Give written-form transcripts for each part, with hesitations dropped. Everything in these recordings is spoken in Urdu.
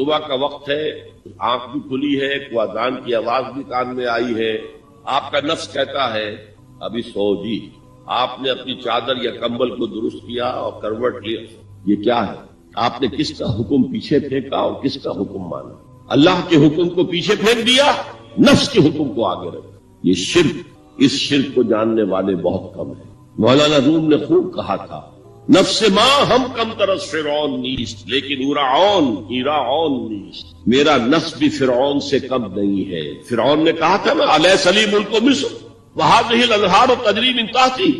صبح کا وقت ہے، آنکھ بھی کھلی ہے، کوئی اذان کی آواز بھی کان میں آئی ہے، آپ کا نفس کہتا ہے ابھی سو جی۔ آپ نے اپنی چادر یا کمبل کو درست کیا اور کروٹ لیا، یہ کیا ہے؟ آپ نے کس کا حکم پیچھے پھینکا اور کس کا حکم مانا؟ اللہ کے حکم کو پیچھے پھینک دیا، نفس کے حکم کو آگے رکھا۔ یہ شرک، اس شرک کو جاننے والے بہت کم ہیں۔ مولانا روم نے خوب کہا تھا، نفس ماں ہم کم ترس فرعون نیست لیکن ایراعون نیست۔ میرا نفس بھی فرعون سے کم نہیں ہے۔ فرعون نے کہا تھا نا الیس لی ملک مصر وہذہ الانہار تجری من تحتی،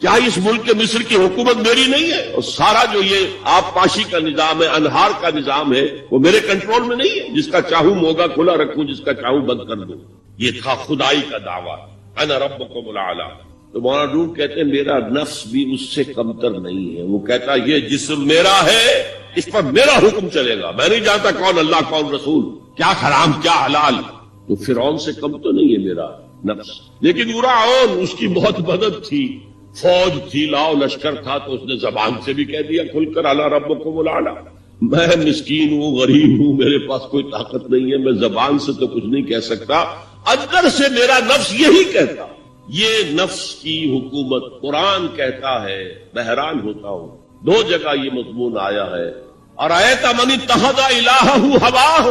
کیا اس ملک مصر کی حکومت میری نہیں ہے؟ اور سارا جو یہ آب پاشی کا نظام ہے، انہار کا نظام ہے، وہ میرے کنٹرول میں نہیں ہے؟ جس کا چاہوں موگا کھلا رکھوں، جس کا چاہوں بند کر دوں۔ یہ تھا خدائی کا دعویٰ، انا ربکم الاعلی۔ تو مولانا روم کہتے ہیں میرا نفس بھی اس سے کمتر نہیں ہے۔ وہ کہتا یہ جسم میرا ہے، اس پر میرا حکم چلے گا، میں نہیں جانتا کون اللہ کون رسول، کیا حرام کیا حلال۔ تو فرعون سے کم تو نہیں ہے میرا نفس، لیکن ایراعون اس کی بہت مدد تھی، فوج تھی، لاؤ لشکر تھا، تو اس نے زبان سے بھی کہہ دیا کھل کر الا ربکم الاعلی۔ میں مسکین ہوں، غریب ہوں، میرے پاس کوئی طاقت نہیں ہے، میں زبان سے تو کچھ نہیں کہہ سکتا، اندر سے میرا نفس یہی کہتا۔ یہ نفس کی حکومت قرآن کہتا ہے، میں حیران ہوتا ہوں، دو جگہ یہ مضمون آیا ہے، ارأیت من اتخذ الہہ ہواہ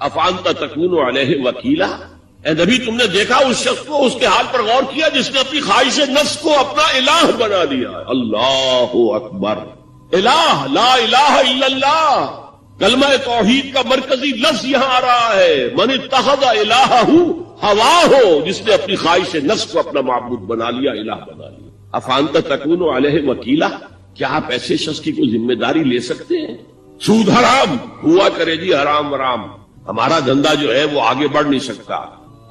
افانت تکون علیہ وکیلا۔ اے نبی تم نے دیکھا اس شخص کو، اس کے حال پر غور کیا جس نے اپنی خواہش نفس کو اپنا الہ بنا لیا ہے۔ اللہ اکبر، الہ لا الہ الا اللہ، کلمہ توحید کا مرکزی لفظ یہاں آ رہا ہے، من اتخذ الہہ ہوا ہو، جس نے اپنی خواہش نفس کو اپنا معبود بنا لیا، الہ بنا لیا۔ افانت تکون علیہ وکیلا، کیا آپ ایسے شخص کی کوئی ذمہ داری لے سکتے ہیں؟ سود حرام ہوا کرے جی، حرام ورام، ہمارا دھندا جو ہے وہ آگے بڑھ نہیں سکتا۔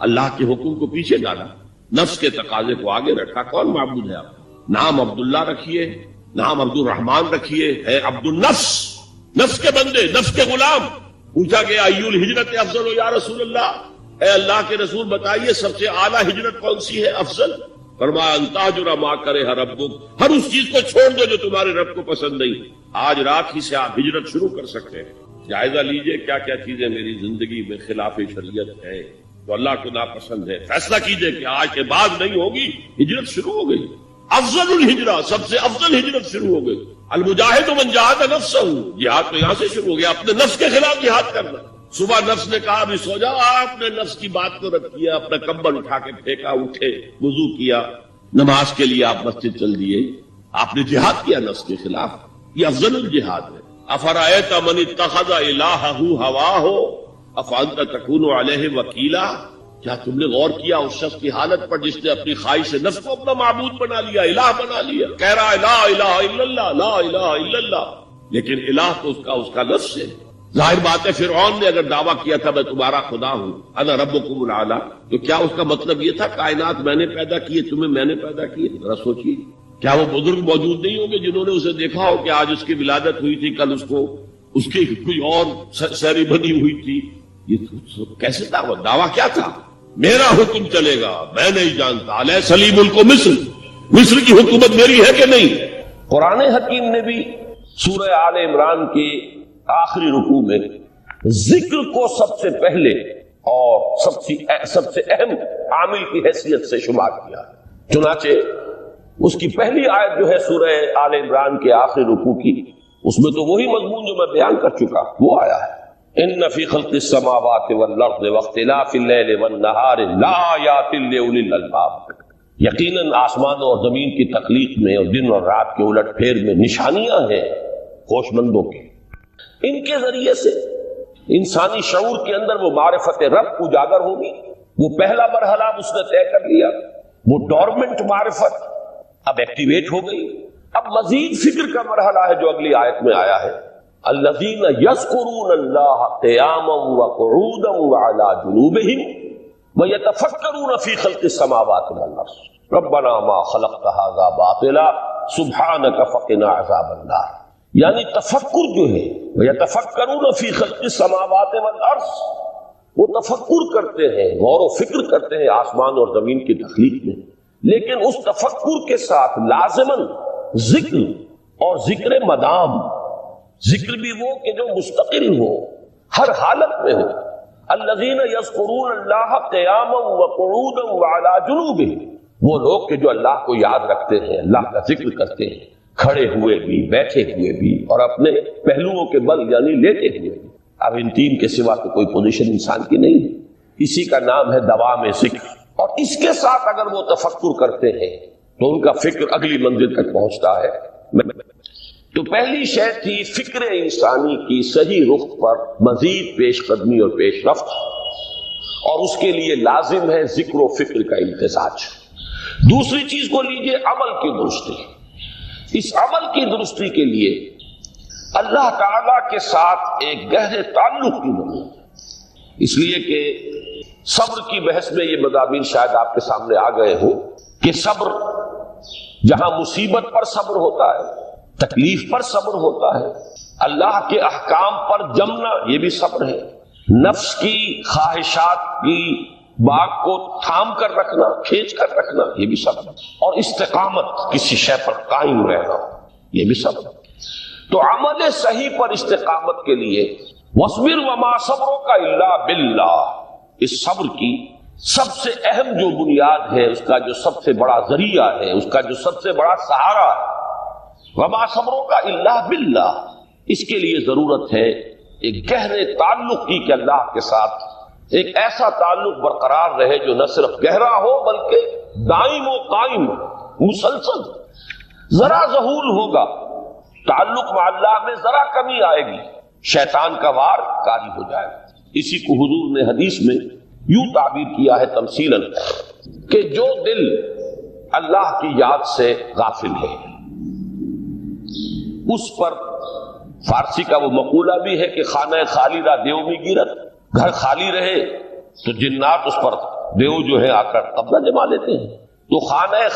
اللہ کے حکم کو پیچھے ڈالا، نفس کے تقاضے کو آگے رکھا۔ کون معبود ہے آپ؟ نام عبداللہ رکھیے، نام عبد الرحمان رکھیے، ہے عبد النفس، نفس کے بندے، نفس کے غلام۔ پوچھا گیا ایو الہجرت افضل یا رسول اللہ، اے اللہ کے رسول بتائیے سب سے اعلیٰ ہجرت کون سی ہے، افضل؟ فرمایا ان تہجر ما کرہ ربک، ہر اس چیز کو چھوڑ دو جو تمہارے رب کو پسند نہیں۔ آج رات ہی سے آپ ہجرت شروع کر سکتے ہیں۔ جائزہ لیجئے کیا کیا چیزیں میری زندگی میں خلاف شریعت ہے، تو اللہ کو ناپسند ہے، فیصلہ کیجئے کہ آج کے بعد نہیں ہوگی، ہجرت شروع ہو گئی۔ افضل الہجرہ، سب سے افضل ہجرت شروع ہو گئی۔ المجاہد من جاہد نفسہ، جہاد تو یہاں سے شروع ہو گیا، اپنے نفس کے خلاف جہاد کرنا۔ صبح نفس نے کہا ابھی سو جاؤ، آپ نے نفس کی بات کو رد کیا، اپنا کمبل اٹھا کے پھینکا، اٹھے، وضو کیا، نماز کے لیے آپ مسجد چل دیے، آپ نے جہاد کیا نفس کے خلاف۔ یہ افضل الجہاد ہے۔ افرأیت من اتخذ الہہ ہواہ افانت تکون علیہ وکیلا، کیا تم نے غور کیا اس شخص کی حالت پر جس نے اپنی خواہش نفس کو اپنا معبود بنا لیا، الہ بنا لیا، کہہ رہا ہے لا الہ الا اللہ، لا الہ الا اللہ، لیکن الہ تو اس کا نفس ہے۔ ظاہر بات ہے فرعون نے اگر دعویٰ کیا تھا میں تمہارا خدا ہوں، انا ربکم الاعلی، تو کیا اس کا مطلب یہ تھا کائنات میں نے پیدا کیے، تمہیں میں نے پیدا کیے؟ ذرا سوچیے، کیا وہ بزرگ موجود نہیں ہوں گے جنہوں نے اسے دیکھا ہو کہ آج اس کی ولادت ہوئی تھی، کل اس کی کوئی اور سیری بنی ہوئی تھی؟ یہ کیسے دعویٰ کیا تھا؟ میرا حکم چلے گا، میں نہیں جانتا، الیس لی ملک مصر، مصر کی حکومت میری ہے کہ نہیں؟ قرآن حکیم نے بھی سورہ آل عمران کے آخری رکوع میں ذکر کو سب سے پہلے اور سب سے اہم عامل کی حیثیت سے شمار کیا، چنانچہ اس کی پہلی آیت جو ہے سورہ آل عمران کے آخری رکوع کی، اس میں تو وہی مضمون جو میں بیان کر چکا وہ آیا ہے، ان فی خلق السماوات والارض واختلاف اللیل والنہار لآیات لأولی الالباب، یقیناً آسمان اور زمین کی تخلیق میں اور دن اور رات کے الٹ پھیر میں نشانیاں ہیں ہوش مندوں کی۔ ان کے ذریعے سے انسانی شعور کے اندر وہ معرفت رب اجاگر ہوگی۔ وہ پہلا مرحلہ اس نے طے کر لیا، وہ ڈورمنٹ معرفت اب ایکٹیویٹ ہو گئی۔ اب مزید فکر کا مرحلہ ہے جو اگلی آیت میں آیا ہے، الذین یذکرون اللہ قیاما وقعودا وعلی جنوبہم ویتفکرون فی خلق السماوات والارض ربنا ما خلقت ھذا باطلا سبحانک فقنا عذاب النار۔ یعنی تفکر جو ہے ویتفکرون فی خلق السماوات والارض، وہ تفکر کرتے ہیں، غور و فکر کرتے ہیں آسمان اور زمین کی تخلیق میں، لیکن اس تفکر کے ساتھ لازماً ذکر اور ذکر مدام، ذکر بھی وہ کہ جو مستقل ہو، ہر حالت میں ہو. الذین یذکرون اللہ قیاما وقعودا وعلی جنوبہم، وہ لوگ کہ جو اللہ کو یاد رکھتے ہیں، اللہ کا ذکر کرتے ہیں، کھڑے ہوئے بھی، بیٹھے ہوئے بھی، اور اپنے پہلوؤں کے بل یعنی لیٹے ہوئے بھی. اب ان تین کے سوا تو کوئی پوزیشن انسان کی نہیں ہے. اسی کا نام ہے دوام ذکر. اور اس کے ساتھ اگر وہ تفکر کرتے ہیں تو ان کا فکر اگلی منزل تک پہنچتا ہے. تو پہلی شے تھی فکر انسانی کی صحیح رخ پر مزید پیش قدمی اور پیش رفت، اور اس کے لیے لازم ہے ذکر و فکر کا امتزاج. دوسری چیز کو لیجئے عمل کی درستی. اس عمل کی درستی کے لیے اللہ تعالی کے ساتھ ایک گہرے تعلق کی ضرورت ہے. اس لیے کہ صبر کی بحث میں یہ مضامین شاید آپ کے سامنے آ گئے ہوں کہ صبر، جہاں مصیبت پر صبر ہوتا ہے، تکلیف پر صبر ہوتا ہے، اللہ کے احکام پر جمنا یہ بھی صبر ہے، نفس کی خواہشات کی باغ کو تھام کر رکھنا، کھینچ کر رکھنا یہ بھی صبر ہے، اور استقامت کسی شے پر قائم رہنا یہ بھی صبر ہے. تو عمل صحیح پر استقامت کے لیے وَاصْبِرْ وَمَا صَبْرُكَ إِلَّا بِاللَّهِ، اس صبر کی سب سے اہم جو بنیاد ہے، اس کا جو سب سے بڑا ذریعہ ہے، اس کا جو سب سے بڑا سہارا ہے، وَمَا صَبْرُكَ إِلَّا بِاللَّهِ، اس کے لیے ضرورت ہے ایک گہرے تعلق کی کہ اللہ کے ساتھ ایک ایسا تعلق برقرار رہے جو نہ صرف گہرا ہو بلکہ دائم و قائم، مسلسل. ذرا ظہول ہوگا تعلق مع اللہ میں، ذرا کمی آئے گی، شیطان کا وار کاری ہو جائے گا. اسی کو حضور نے حدیث میں یوں تعبیر کیا ہے تمثیلاً کہ جو دل اللہ کی یاد سے غافل ہے اس پر، فارسی کا وہ مقولہ بھی ہے کہ خانہ خالی را دیو میں گیرت، گھر خالی رہے تو جنات اس پر دیو جو ہے آ کر قبضہ جما لیتے ہیں. تو خانہ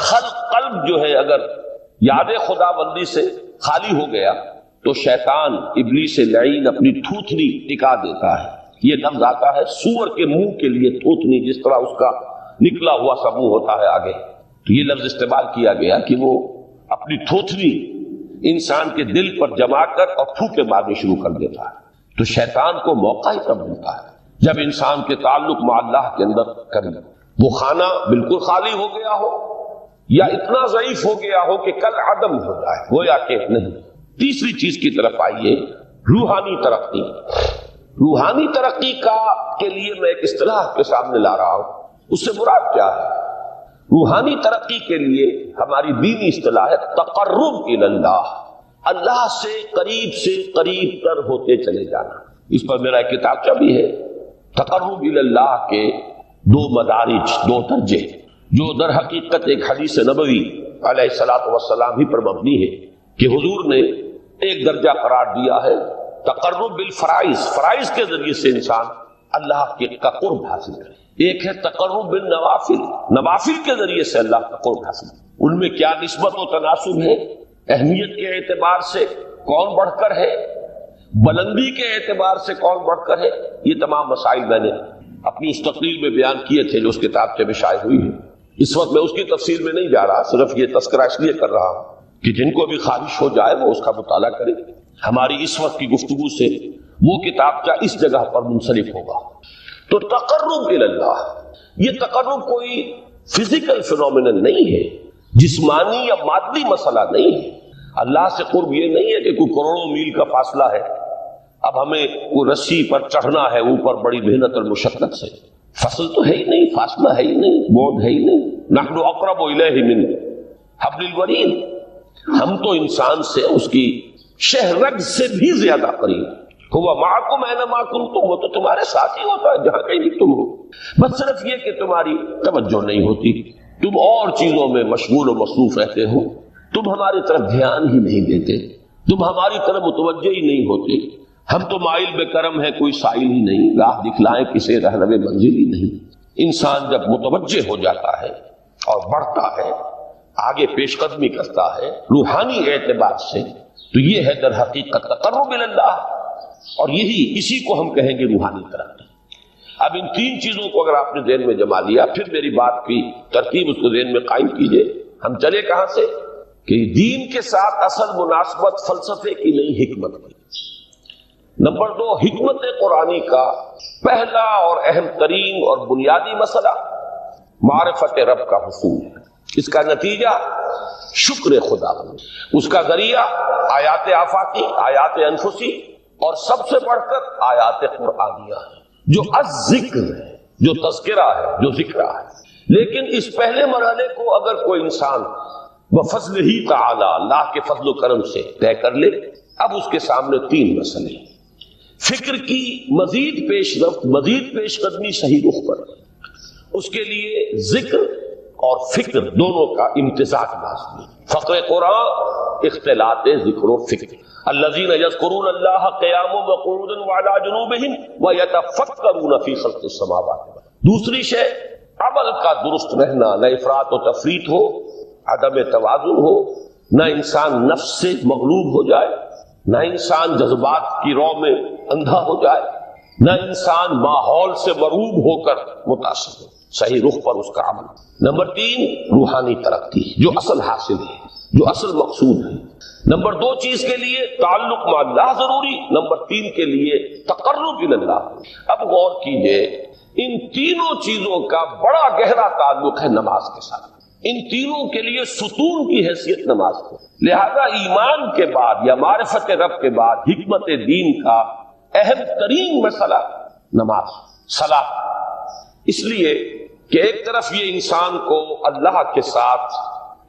قلب جو ہے اگر یاد خدا بندی سے خالی ہو گیا تو شیطان ابلیس لعین اپنی تھوتنی ٹکا دیتا ہے. یہ لفظ آتا ہے سور کے منہ کے لیے تھوتنی، جس طرح اس کا نکلا ہوا سا منہ ہوتا ہے آگے، تو یہ لفظ استعمال کیا گیا کہ وہ اپنی تھوتنی انسان کے دل پر جما کر اور پھوکے مارنی شروع کر دیتا ہے. تو شیطان کو موقع ہی تب ملتا ہے جب انسان کے تعلق مع اللہ کے اندر کبھی وہ خانہ بالکل خالی ہو گیا ہو یا اتنا ضعیف ہو گیا ہو کہ کل عدم ہو جائے، گویا کہ نہیں. تیسری چیز کی طرف آئیے، روحانی ترقی. روحانی ترقی کے لیے میں ایک اصطلاح آپ کے سامنے لا رہا ہوں. اس سے مراد کیا ہے؟ روحانی ترقی کے لیے ہماری دینی اصطلاح ہے تقرب الی اللہ، اللہ سے قریب تر ہوتے چلے جانا. اس پر میرا ایک کتابچہ بھی ہے، تقرب الی اللہ کے 2 مدارج، 2 درجے، جو در حقیقت ایک حدیث نبوی علیہ الصلوۃ والسلام ہی پر مبنی ہے کہ حضور نے ایک درجہ قرار دیا ہے تقرب بالفرائض، فرائض کے ذریعے سے انسان اللہ کا قرب حاصل کرے. ایک ہے تقرب بالنوافل، نوافل کے ذریعے سے اللہ کا قرب حاصل کرے. ان میں کیا نسبت و تناسب ہے، اہمیت کے اعتبار سے کون بڑھ کر ہے، بلندی کے اعتبار سے کون بڑھ کر ہے، یہ تمام مسائل میں نے اپنی اس تقریر میں بیان کیے تھے جو اس کتاب میں شائع ہوئی ہے. اس وقت میں اس کی تفصیل میں نہیں جا رہا، صرف یہ تذکرہ اس لیے کر رہا ہوں کہ جن کو بھی خواہش ہو جائے وہ اس کا مطالعہ کرے. ہماری اس وقت کی گفتگو سے وہ کتابچہ اس جگہ پر منصرف ہوگا. تو تقرب الی اللہ، یہ تقرب کوئی فزیکل فینومینن نہیں ہے، جسمانی یا مادی مسئلہ نہیں ہے. اللہ سے قرب یہ نہیں ہے کہ کوئی کروڑوں میل کا فاصلہ ہے، اب ہمیں کوئی رسی پر چڑھنا ہے اوپر بڑی محنت اور مشقت سے. فصل تو ہے ہی نہیں، فاصلہ ہے ہی نہیں، بعد ہے ہی نہیں. نحن اقرب الیہ من حبل الورید، ہم تو انسان سے اس کی شہرگ سے بھی زیادہ قریب. ہوا معکم اینما کنتم، وہ تو تمہارے ساتھ ہی ہوتا ہے جہاں کہیں بھی تم ہو. بس صرف یہ کہ تمہاری توجہ نہیں ہوتی، تم اور چیزوں میں مشغول و مصروف رہتے ہو، تم ہماری طرف دھیان ہی نہیں دیتے، تم ہماری طرف متوجہ ہی نہیں ہوتے. ہم تو مائل بے کرم ہے، کوئی سائل ہی نہیں، راہ دکھلائیں کسے رہنوے منزل ہی نہیں. انسان جب متوجہ ہو جاتا ہے اور بڑھتا ہے، آگے پیش قدمی کرتا ہے روحانی اعتبار سے، تو یہ ہے در حقیقت تقرب الی اللہ، اور اسی کو ہم کہیں گے روحانی ترقی. اب ان 3 چیزوں کو اگر آپ نے ذہن میں جما لیا، پھر میری بات کی ترتیب اس کو ذہن میں قائم کیجئے. ہم چلے کہاں سے کہ دین کے ساتھ اصل مناسبت فلسفے کی نہیں، حکمت کی. نمبر 2، حکمت قرآنی کا پہلا اور اہم ترین اور بنیادی مسئلہ معرفت رب کا حصول ہے۔ اس کا نتیجہ شکر خدا، اس کا ذریعہ آیات آفاقی، آیات انفسی اور سب سے بڑھ کر آیات قرآنیہ ہے جو الذکر ہے، جو تذکرہ ہے، جو ذکرہ ہے۔ لیکن اس پہلے مرحلے کو اگر کوئی انسان بفضل ہی تعالی، اللہ کے فضل و کرم سے طے کر لے، اب اس کے سامنے 3 مسئلے ہیں۔ فکر کی مزید پیش رفت، مزید پیش قدمی صحیح رخ پر، اس کے لیے ذکر اور فکر دونوں کا امتزاج لازمی۔ فقر قرآن اختلاط ذکر و فکر۔ الذین یذکرون اللہ قیاما وقعودا وعلی جنوبہم ویتفکرون فی خلق السماوات۔ دوسری شے عمل کا درست رہنا، نہ افراط و تفریط ہو، عدم توازن ہو، نہ انسان نفس سے مغلوب ہو جائے، نہ انسان جذبات کی رو میں اندھا ہو جائے، نہ انسان ماحول سے مرعوب ہو کر متاثر ہو، صحیح رخ پر اس کا عمل۔ نمبر 3، روحانی ترقی، جو اصل حاصل ہے، جو اصل مقصود ہے۔ نمبر 2 چیز کے لیے تعلق مع اللہ ضروری، نمبر 3 کے لیے تقرب الی اللہ۔ اب غور کیجئے، ان تینوں چیزوں کا بڑا گہرا تعلق ہے نماز کے ساتھ۔ ان تینوں کے لیے ستون کی حیثیت نماز کو، لہذا ایمان کے بعد یا معرفت رب کے بعد حکمت دین کا اہم ترین مسئلہ نماز، صلاۃ۔ اس لیے کہ ایک طرف یہ انسان کو اللہ کے ساتھ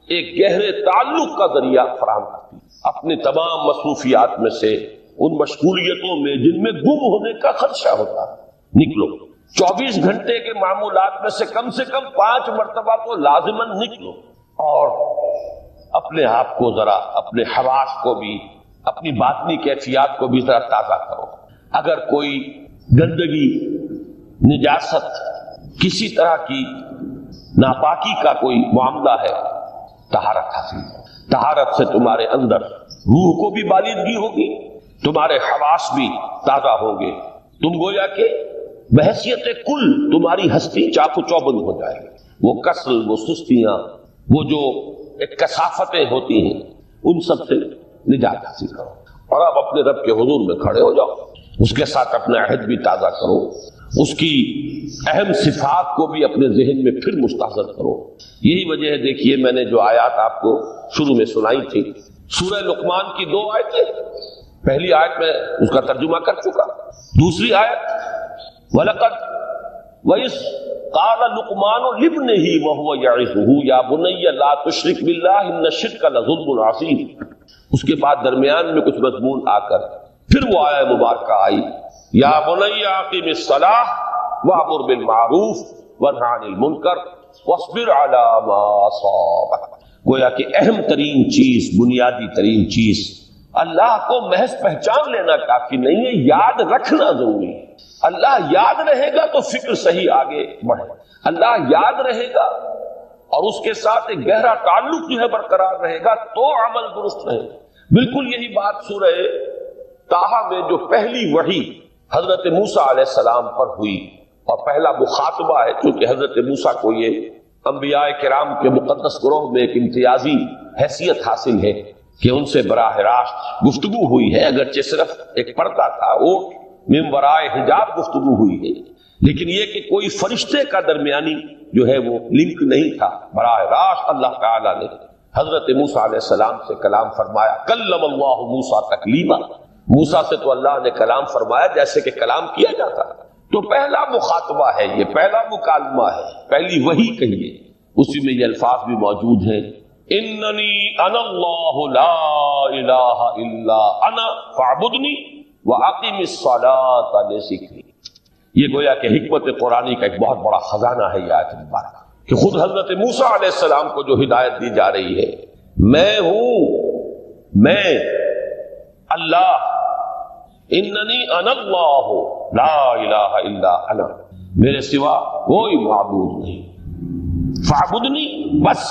ایک گہرے تعلق کا ذریعہ فراہم کرتی ہے، اپنے تمام مصروفیات میں سے، ان مشغولیتوں میں جن میں گم ہونے کا خدشہ ہوتا ہے، نکلو۔ 24 گھنٹے کے معمولات میں سے کم 5 مرتبہ تو لازماً نکلو اور اپنے آپ کو ذرا، اپنے حواس کو بھی، اپنی باطنی کیفیات کو بھی ذرا تازہ کرو۔ اگر کوئی گندگی، نجاست، کسی طرح کی ناپاکی کا کوئی معاملہ ہے، طہارت حاصل کرو۔ طہارت سے تمہارے اندر روح کو بھی بالیدگی ہوگی، تمہارے حواس بھی تازہ ہوں گے، تم گویا کہ بحیثیت کل تمہاری ہستی چاق و چوبند ہو جائے گی۔ وہ کسل، وہ سستیاں، وہ جو ایک کثافتیں ہوتی ہیں، ان سب سے نجات حاصل کرو، اور اب اپنے رب کے حضور میں کھڑے ہو جاؤ، اس کے ساتھ اپنا عہد بھی تازہ کرو، اس کی اہم صفات کو بھی اپنے ذہن میں پھر مستحضر کرو۔ یہی وجہ ہے، دیکھیے میں نے جو آیات آپ کو شروع میں سنائی تھی، سورہ لقمان کی 2 آیتیں، پہلی آیت میں اس کا ترجمہ کر چکا، دوسری آیت وَلَقَدْ وَإِذْ قَالَ لُقْمَانُ لِابْنِهِ وَهُوَ يَعِظُهُ يَا بُنَيَّ لَا تُشْرِكْ بِاللَّهِ إِنَّ الشِّرْكَ لَظُلْمٌ عَظِيمٌ۔ اس کے بعد درمیان میں کچھ مضمون آ کر پھر وہ آیہ مبارکہ آئی، یا بنی اقم الصلاۃ وامر بالمعروف وانہ عن المنکر واصبر علی ما اصابک۔ گویا کہ اہم ترین چیز، بنیادی ترین چیز، اللہ کو محض پہچان لینا کافی نہیں ہے، یاد رکھنا ضروری ہے۔ اللہ یاد رہے گا تو فکر صحیح آگے بڑھے، اللہ یاد رہے گا اور اس کے ساتھ ایک گہرا تعلق جو ہے برقرار رہے گا تو عمل درست رہے گا۔ بالکل یہی بات سورہ طٰہٰ میں جو پہلی وحی حضرت موسیٰ علیہ السلام پر ہوئی، اور پہلا مخاطبہ ہے کیونکہ حضرت موسیٰ کو یہ انبیاء کرام کے مقدس گروہ میں ایک امتیازی حیثیت حاصل ہے کہ ان سے براہ راست گفتگو ہوئی ہے، اگرچہ صرف ایک پردہ تھا، اوٹ من ورائے حجاب گفتگو ہوئی ہے، لیکن یہ کہ کوئی فرشتے کا درمیانی جو ہے وہ لنک نہیں تھا، براہ راست اللہ تعالیٰ نے حضرت موسیٰ علیہ السلام سے کلام فرمایا۔ کلم اللہ موسیٰ تکلیما، موسیٰ سے تو اللہ نے کلام فرمایا جیسے کہ کلام کیا جاتا ہے۔ تو پہلا مخاطبہ ہے، یہ پہلا مکالمہ ہے، پہلی وحی کہیے، اسی میں یہ الفاظ بھی موجود ہیں، اننی انا اللہ لا الہ الا انا فاعبدنی وَأَقِمِ الصَّلَاةَ لِذِكْرِي۔ یہ گویا کہ حکمت قرآنی کا ایک بہت بڑا خزانہ ہے یہ آیت مبارکہ، کہ خود حضرت موسیٰ علیہ السلام کو جو ہدایت دی جا رہی ہے، میں ہوں، میں اللہ، اننی انا اللہ لا الہ الا انا، میرے سوا کوئی معبود نہیں، فاعبدنی، بس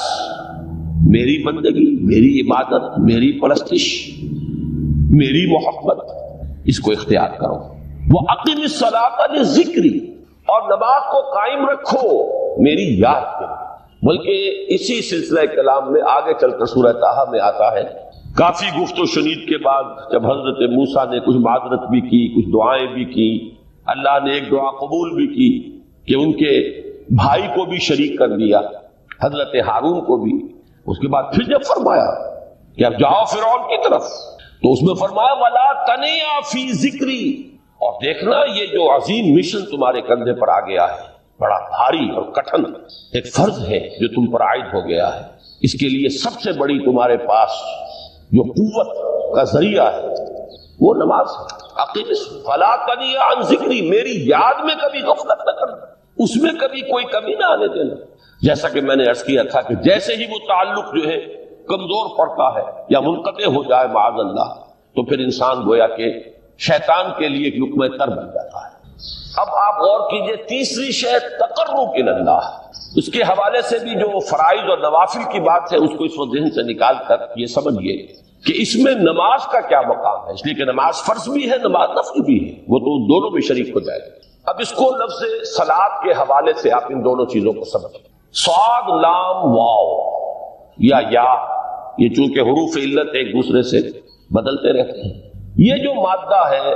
میری بندگی، میری عبادت، میری پرستش، میری محبت، اس کو اختیار کرو۔ وَأَقِمِ الصَّلَاةَ لِذِكْرِي، اور نماز کو قائم رکھو میری یاد کے لیے۔ بلکہ اسی سلسلہ کلام میں آگے چل کر سورہ طٰہٰ میں آتا ہے کافی گفت و شنید کے بعد جب حضرت موسیٰ نے کچھ معذرت بھی کی، کچھ دعائیں بھی کی، اللہ نے ایک دعا قبول بھی کی کہ ان کے بھائی کو بھی شریک کر دیا، حضرت ہارون کو بھی۔ اس کے بعد پھر جب فرمایا کہ اب جاؤ فرعون کی طرف، تو اس میں فرمایا وَلَا تَنِيَا فِي ذِكْرِي، اور دیکھنا یہ جو عظیم مشن تمہارے کندھے پر آ گیا ہے، بڑا بھاری اور کٹھن ایک فرض ہے جو تم پر عائد ہو گیا ہے، اس کے لیے سب سے بڑی تمہارے پاس جو قوت کا ذریعہ ہے وہ نماز ہے۔ اقیم فَلَا تَنِيَا عَنْ ذِكْرِي، میری یاد میں کبھی غفلت نہ کرنا، اس میں کبھی کوئی کمی نہ آنے دینا۔ جیسا کہ میں نے عرض کیا تھا کہ جیسے ہی وہ تعلق جو ہے کمزور پڑتا ہے یا منقطع ہو جائے معاذ اللہ، تو پھر انسان گویا کہ شیطان کے لیے ایک لقمہ تر بن جاتا ہے۔ اب آپ غور کیجئے، تیسری شے تقرب الی اللہ، اس کے حوالے سے بھی جو فرائض اور نوافل کی بات ہے اس کو اس وقت ذہن سے نکال کر یہ سمجھیے کہ اس میں نماز کا کیا مقام ہے، اس لیے کہ نماز فرض بھی ہے، نماز نفل بھی ہے، وہ تو دونوں میں شریک ہو جائے گا۔ اب اس کو لفظ صلاۃ کے حوالے سے آپ ان دونوں چیزوں کو سمجھیں۔ صاد لام واو یا یہ چونکہ حروف علت ایک دوسرے سے بدلتے رہتے ہیں، یہ جو مادہ ہے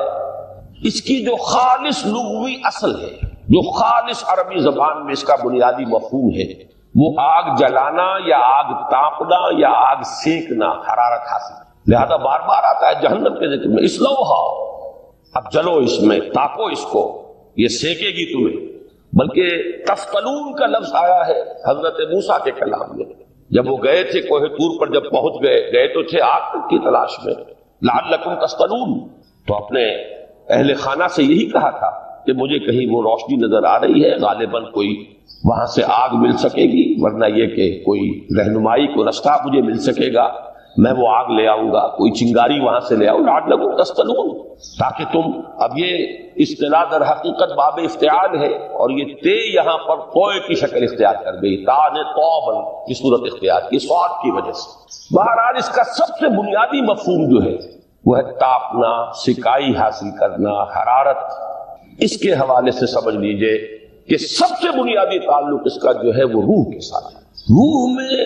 اس کی جو خالص لغوی اصل ہے، جو خالص عربی زبان میں اس کا بنیادی مفہوم ہے، وہ آگ جلانا یا آگ تاپنا یا آگ سینکنا، حرارت حاصل۔ لہذا بار بار آتا ہے جہنم کے ذکر میں اسلوہا، اب جلو اس میں، تاپو اس کو، یہ سینکے گی تمہیں۔ بلکہ تفتلون کا لفظ آیا ہے حضرت موسیٰ کے کلام میں، جب وہ گئے تھے کوہ طور پر، جب پہنچ گئے تو تھے آگ کی تلاش میں، لعلکم تفتلون، تو اپنے اہل خانہ سے یہی کہا تھا کہ مجھے کہیں وہ روشنی نظر آ رہی ہے، غالباً کوئی وہاں سے آگ مل سکے گی، ورنہ یہ کہ کوئی رہنمائی کو رستہ مجھے مل سکے گا، میں وہ آگ لے آؤں گا، کوئی چنگاری وہاں سے لے آؤں، لعلکم تفتلون، تاکہ تم، اب یہ اصطلاح در حقیقت باب افتعال ہے، اور یہ تے یہاں پر توئے کی شکل اختیار کر گئی، تا نے توبن کی صورت اختیار کی سواد کی وجہ سے۔ بہرحال اس کا سب سے بنیادی مفہوم جو ہے وہ ہے تاپنا، سکائی حاصل کرنا، حرارت۔ اس کے حوالے سے سمجھ لیجئے کہ سب سے بنیادی تعلق اس کا جو ہے وہ روح کے ساتھ ہے۔ روح میں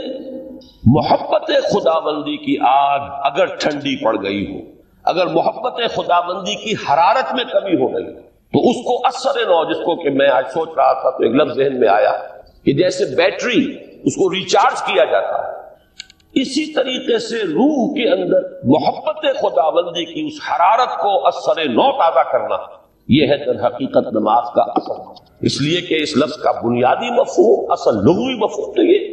محبت خداوندی کی آگ اگر ٹھنڈی پڑ گئی ہو، اگر محبت خداوندی کی حرارت میں کمی ہو گئی تو اس کو اثر نو، جس کو کہ میں آج سوچ رہا تھا تو ایک لفظ ذہن میں آیا کہ جیسے بیٹری اس کو ریچارج کیا جاتا ہے، اسی طریقے سے روح کے اندر محبت خداوندی کی اس حرارت کو اثر نو تازہ کرنا، یہ ہے در حقیقت نماز کا اصل۔ اس لیے کہ اس لفظ کا بنیادی مفہوم، اصل لغوی مفہوم تو یہ،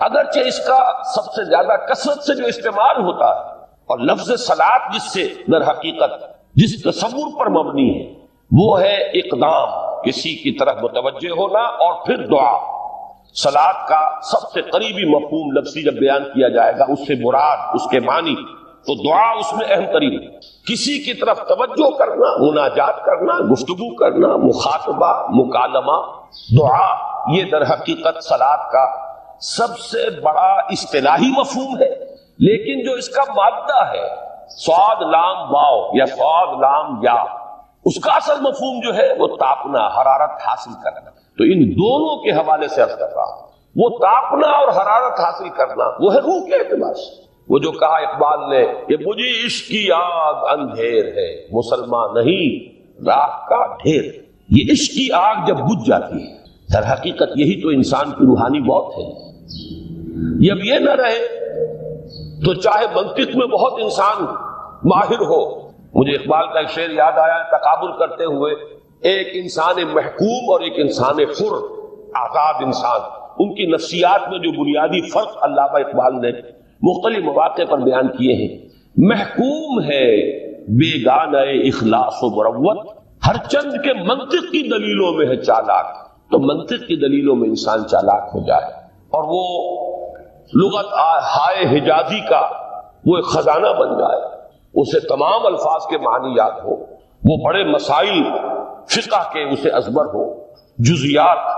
اگرچہ اس کا سب سے زیادہ کثرت سے جو استعمال ہوتا ہے، اور لفظ صلاۃ جس سے در حقیقت جس تصور پر مبنی ہے وہ ہے اقدام، کسی کی طرف متوجہ ہونا، اور پھر دعا۔ صلاۃ کا سب سے قریبی مفہوم لفظی جب بیان کیا جائے گا، اس سے مراد، اس کے معنی، تو دعا اس میں اہم ترین ہے۔ کسی کی طرف توجہ کرنا، مناجات کرنا، گفتگو کرنا، مخاطبہ، مکالمہ، دعا، یہ در حقیقت صلاۃ کا سب سے بڑا اصطلاحی مفہوم ہے۔ لیکن جو اس کا مادہ ہے، صاد لام واو یا صاد لام یا، اس کا اصل مفہوم جو ہے وہ تاپنا، حرارت حاصل کرنا۔ تو ان دونوں کے حوالے سے عرض کر رہا ہوں، وہ تاپنا اور حرارت حاصل کرنا وہ ہے روح کے اعتبار سے۔ وہ جو کہا اقبال نے کہ مجھے عشق کی آگ اندھیر ہے، مسلمان نہیں راہ کا ڈھیر، یہ عشق کی آگ جب بجھ جاتی ہے، در حقیقت یہی تو انسان کی روحانی موت ہے۔ جب یہ نہ رہے تو چاہے منطق میں بہت انسان ماہر ہو، مجھے اقبال کا ایک شعر یاد آیا تقابل کرتے ہوئے، ایک انسان محکوم اور ایک انسان حر، آزاد انسان، ان کی نفسیات میں جو بنیادی فرق علامہ اقبال نے مختلف مواقع پر بیان کیے ہیں۔ محکوم ہے بیگانہ اخلاص و مروت، ہر چند کے منطق کی دلیلوں میں ہے چالاک، تو منطق کی دلیلوں میں انسان چالاک ہو جائے اور وہ لغت ہائے حجازی کا وہ ایک خزانہ بن جائے، اسے تمام الفاظ کے معنی یاد ہو، وہ بڑے مسائل فقہ کے اسے ازبر ہو، جزیات،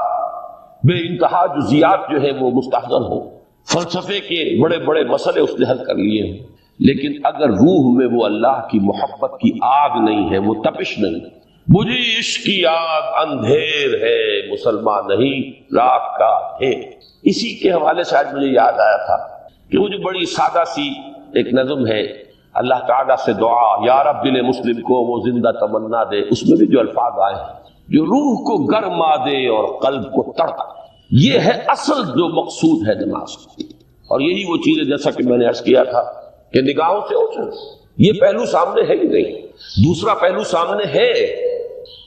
بے انتہا جزیات جو ہے وہ مستحضر ہو، فلسفے کے بڑے بڑے مسئلے اس نے حل کر لیے ہیں، لیکن اگر روح میں وہ اللہ کی محبت کی آگ نہیں ہے، وہ تپش نہیں، مجھے عشق کی آگ اندھیر ہے، مسلمان نہیں راہ کا ڈھیر۔ اسی کے حوالے سے آج مجھے یاد آیا تھا کہ وہ جو بڑی سادہ سی ایک نظم ہے، اللہ تعالیٰ سے دعا یا رب دل مسلم کو وہ زندہ تمنا دے، اس میں بھی جو الفاظ آئے ہیں جو روح کو گرما دے اور قلب کو تڑپا دے، یہ ہے اصل جو مقصود ہے نماز کو۔ اور یہی وہ چیز ہے جیسا کہ میں نے عرض کیا تھا کہ نگاہوں سے اوجھل، یہ پہلو سامنے ہے ہی نہیں، دوسرا پہلو سامنے ہے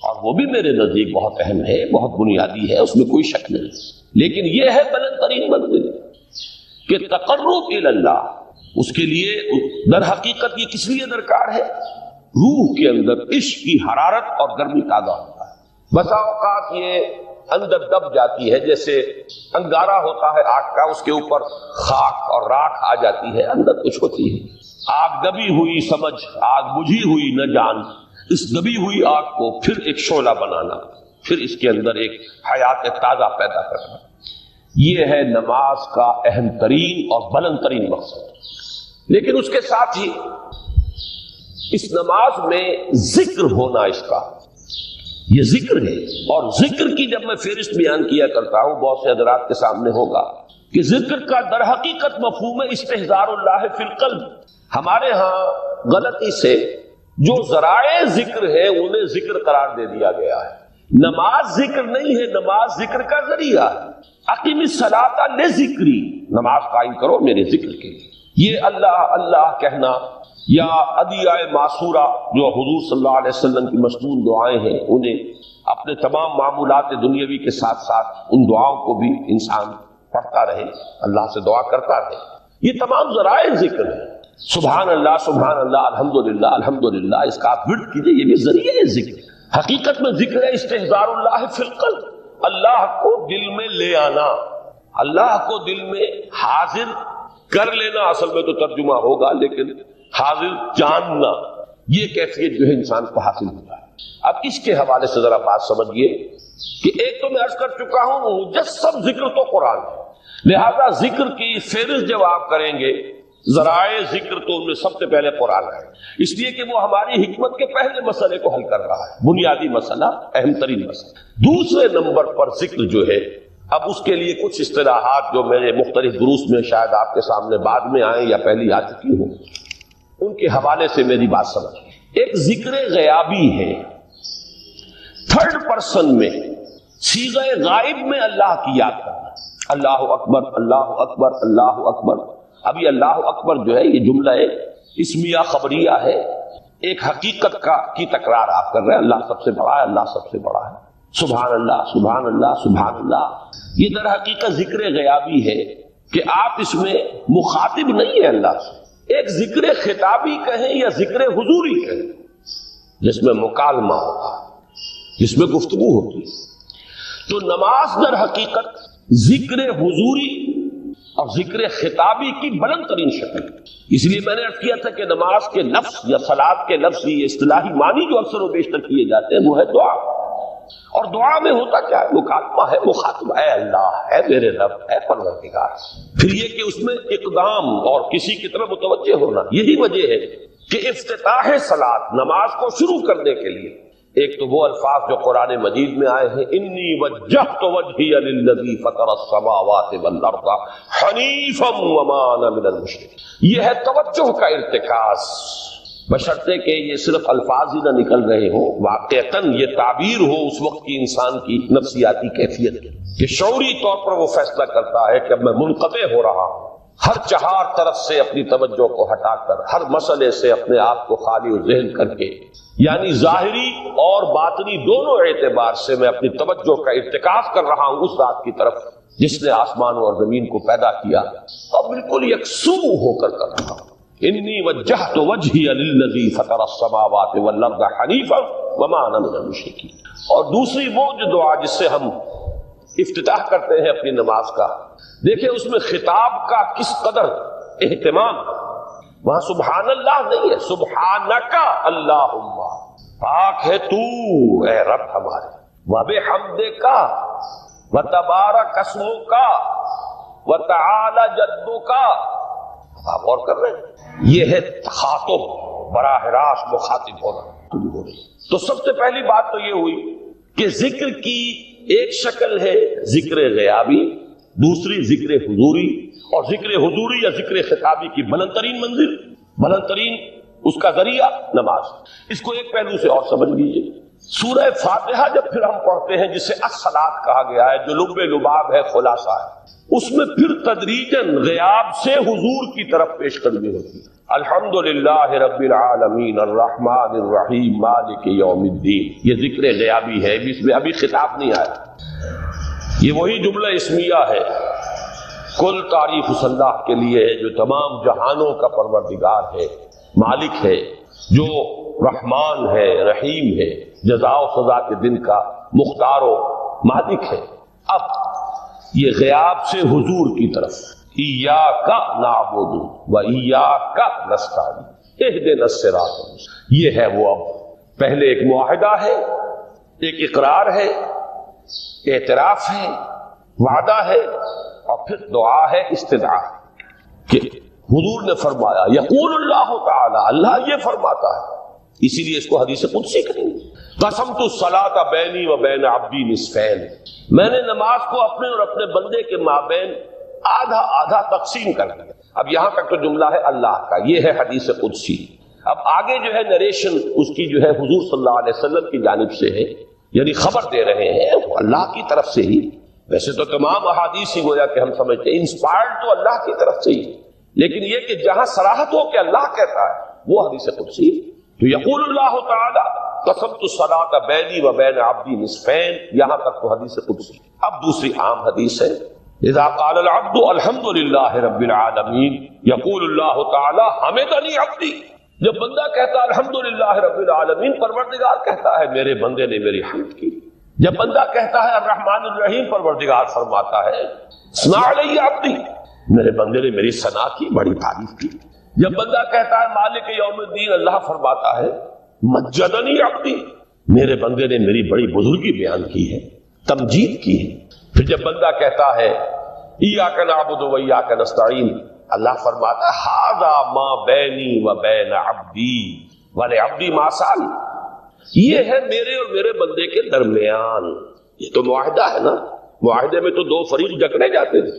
اور وہ بھی میرے نزدیک بہت اہم ہے، بہت بنیادی ہے، اس میں کوئی شک نہیں، لیکن یہ ہے بلند ترین منزل کہ تقرب الی اللہ، اس کے لیے در حقیقت یہ کس لیے درکار ہے؟ روح کے اندر عشق کی حرارت اور گرمی تازہ ہوتا ہے۔ بسا اوقات یہ اندر دب جاتی ہے، جیسے انگارہ ہوتا ہے آگ کا، اس کے اوپر خاک اور راکھ آ جاتی ہے، اندر کچھ ہوتی ہے، آگ دبی ہوئی سمجھ، آگ بجھی ہوئی نہ جان، اس دبی ہوئی آگ کو پھر ایک شعلہ بنانا، پھر اس کے اندر ایک حیات تازہ پیدا کرنا، یہ ہے نماز کا اہم ترین اور بلند ترین مقصد۔ لیکن اس کے ساتھ ہی اس نماز میں ذکر ہونا، اس کا یہ ذکر ہے، اور ذکر کی جب میں فہرست بیان کیا کرتا ہوں بہت سے حضرات کے سامنے ہوگا کہ ذکر کا در حقیقت مفہوم ہے استحضار اللہ فی القلب۔ ہمارے ہاں غلطی سے جو ذرائع ذکر ہے انہیں ذکر قرار دے دیا گیا ہے، نماز ذکر نہیں ہے، نماز ذکر کا ذریعہ ہے۔ اقیم الصلاۃ لذکری، نماز قائم کرو میرے ذکر کے لیے، یہ اللہ اللہ کہنا یا ادعیہ معصورہ جو حضور صلی اللہ علیہ وسلم کی مصنون دعائیں ہیں، انہیں اپنے تمام معمولات دنیاوی کے ساتھ ساتھ ان دعاؤں کو بھی انسان پڑھتا رہے، اللہ سے دعا کرتا رہے، یہ تمام ذرائع ذکر ہیں۔ سبحان اللہ الحمدللہ الحمدللہ، اس کا آپ ورد کیجئے، یہ بھی ذریعہ ذکر ہے۔ حقیقت میں ذکر ہے استحضار اللہ فی القلب، اللہ کو دل میں لے آنا، اللہ کو دل میں حاضر کر لینا، اصل میں تو ترجمہ ہوگا لیکن حاضر جاننا، یہ کیفیت جو ہے انسان کو حاصل ہوتا ہے۔ اب اس کے حوالے سے ذرا بات سمجھیے کہ ایک تو میں عرض کر چکا ہوں مجسم ذکر تو قرآن ہے، لہذا ذکر کی فہرست جب آپ کریں گے ذرائع ذکر تو ان میں سب سے پہلے قرآن ہے، اس لیے کہ وہ ہماری حکمت کے پہلے مسئلے کو حل کر رہا ہے، بنیادی مسئلہ، اہم ترین مسئلہ۔ دوسرے نمبر پر ذکر جو ہے، اب اس کے لیے کچھ اصطلاحات جو میرے مختلف دروس میں شاید آپ کے سامنے بعد میں آئیں یا پہلی آ چکی ہوں، ان کے حوالے سے میری بات سمجھ۔ ایک ذکر غیابی ہے، تھرڈ پرسن میں، صیغہ غائب میں اللہ کی یاد کرنا، اللہ اکبر اللہ اکبر اللہ اکبر۔ ابھی اللہ اکبر جو ہے یہ جملہ اسمیہ خبریہ ہے، ایک حقیقت کی تکرار آپ کر رہے ہیں، اللہ سب سے بڑا ہے، اللہ سب سے بڑا ہے، سبحان اللہ سبحان اللہ سبحان اللہ۔ یہ در حقیقت ذکر غیابی ہے کہ آپ اس میں مخاطب نہیں ہے اللہ سے، ایک ذکر خطابی کہیں یا ذکر حضوری کہیں، جس میں مکالمہ ہوتا ہے، جس میں گفتگو ہوتی ہے۔ تو نماز در حقیقت ذکر حضوری اور ذکر خطابی کی بلند ترین شکل، اس لیے میں نے عرض کیا تھا کہ نماز کے لفظ یا صلاۃ کے لفظ، یہ اصطلاحی معنی جو اکثر و بیشتر کیے جاتے ہیں وہ ہے دعا، اور دعا میں ہوتا کیا ہے؟ مکالمہ ہے، مخاطبہ ہے، اللہ ہے میرے رب ہے پروردگار۔ پھر یہ کہ اس میں اقدام اور کسی کی طرف متوجہ ہونا، یہی وجہ ہے کہ افتتاح صلاۃ، نماز کو شروع کرنے کے لیے ایک تو وہ الفاظ جو قرآن مجید میں آئے ہیں، انی وجہت وجہی للذی فطر السماوات والارض حنیفا وما انا من المشرکین، یہ ہے توجہ کا ارتکاز، بشرطے کہ یہ صرف الفاظ ہی نہ نکل رہے ہوں، واقعتاً یہ تعبیر ہو اس وقت کی انسان کی نفسیاتی کیفیت کہ شعوری طور پر وہ فیصلہ کرتا ہے کہ اب میں منقطع ہو رہا ہوں، ہر چہار طرف سے اپنی توجہ کو ہٹا کر، ہر مسئلے سے اپنے آپ کو خالی و ذہن کر کے، یعنی ظاہری اور باطنی دونوں اعتبار سے میں اپنی توجہ کا ارتکاز کر رہا ہوں اس ذات کی طرف جس نے آسمان اور زمین کو پیدا کیا، اور بالکل یکسو ہو کر رہا ہوں۔ انی وجہت وجہی للذی فطر السماوات والارض حنیفا وما انا من المشرکین۔ اور دوسری وہ جو دعا جس سے ہم افتتاح کرتے ہیں اپنی نماز کا، دیکھیں اس میں خطاب کا کس قدر اہتمام، وہاں سبحان اللہ نہیں ہے، سبحانک اللہم، پاک ہے تو اے رب ہمارے، وبحمدک وتبارک اسمک وتعالی جدک۔ آپ غور کر رہے ہیں، یہ ہے تخاطب، براہ راست مخاطب ہونا۔ تو سب سے پہلی بات تو یہ ہوئی کہ ذکر کی ایک شکل ہے ذکر غیابی، دوسری ذکر حضوری، اور ذکر حضوری یا ذکر خطابی کی بلند ترین منزل، بلند ترین اس کا ذریعہ نماز۔ اس کو ایک پہلو سے اور سمجھ لیجیے، سورہ فاتحہ جب پھر ہم پڑھتے ہیں جسے الصلاۃ کہا گیا ہے، جو لب لباب ہے، خلاصہ ہے، اس میں پھر تدریجاً غیاب سے حضور کی طرف پیش قدمی ہوتی ہے۔ الحمدللہ رب العالمین الرحمن الرحیم مالک یوم الدین، یہ ذکر غیابی ہے، اس میں ابھی خطاب نہیں آیا۔ یہ وہی جملہ اسمیہ ہے، کل تعریف اس اللہ کے لیے ہے جو تمام جہانوں کا پروردگار ہے، مالک ہے، جو رحمان ہے، رحیم ہے، جزا و سزا کے دن کا مختار و مالک ہے۔ اب یہ غیاب سے حضور کی طرف، ایاک نعبد و ایاک نستعین اہدنا الصراط المستقیم، یہ ہے وہ۔ اب پہلے ایک معاہدہ ہے، ایک اقرار ہے، اعتراف ہے، وعدہ ہے، اور پھر دعا ہے، استدعا کہ حضور نے فرمایا، یقول اللہ تعالی، اللہ یہ فرماتا ہے، اسی لیے اس کو حدیث قدسی کریں گے، قسمت الصلاۃ بینی و بین عبدی نصفین، میں نے نماز کو اپنے اور اپنے بندے کے مابین آدھا آدھا تقسیم کر دیا۔ اب یہاں تک تو جملہ ہے اللہ کا، یہ ہے حدیث قدسی۔ اب آگے جو ہے نریشن اس کی جو ہے حضور صلی اللہ علیہ وسلم کی جانب سے ہے، یعنی خبر دے رہے ہیں اللہ کی طرف سے ہی۔ ویسے تو تمام احادیث ہی گویا کہ ہم سمجھتے ہیں انسپائرڈ تو اللہ کی طرف سے ہی، لیکن یہ کہ جہاں صراحت ہو کہ اللہ کہتا ہے وہ حدیث قدسی۔ تو یقول اللہ تعالی قسمت الصلاۃ بینی و بین عبدی نصفین، یہاں تک تو حدیث قدسی۔ اب دوسری عام حدیث ہے، اذا قال العبد الحمد للہ رب العالمین یقول اللہ تعالی حمدنی عبدی، جب بندہ کہتا ہے الحمد للہ رب العالمین، پروردگار کہتا ہے میرے بندے نے میری حمد کی۔ جب بندہ کہتا ہے الرحمن الرحیم، پروردگار فرماتا ہے ثنا علی عبدی، میرے بندے نے میری ثنا کی، بڑی تعریف کی۔ جب بندہ کہتا ہے مالک یوم الدین، اللہ فرماتا ہے مجدنی عبدی، میرے بندے نے میری بڑی بزرگی بیان کی ہے، تمجید کی ہے۔ پھر جب بندہ کہتا ہے ایاک نعبد و ایاک نستعین، اللہ فرماتا ہے ھذا ما بینی و بین عبدی ولعبدی ما سأل، یہ ہے میرے اور میرے بندے کے درمیان۔ یہ تو معاہدہ ہے نا، معاہدے میں تو دو فریق جکڑے جاتے ہیں،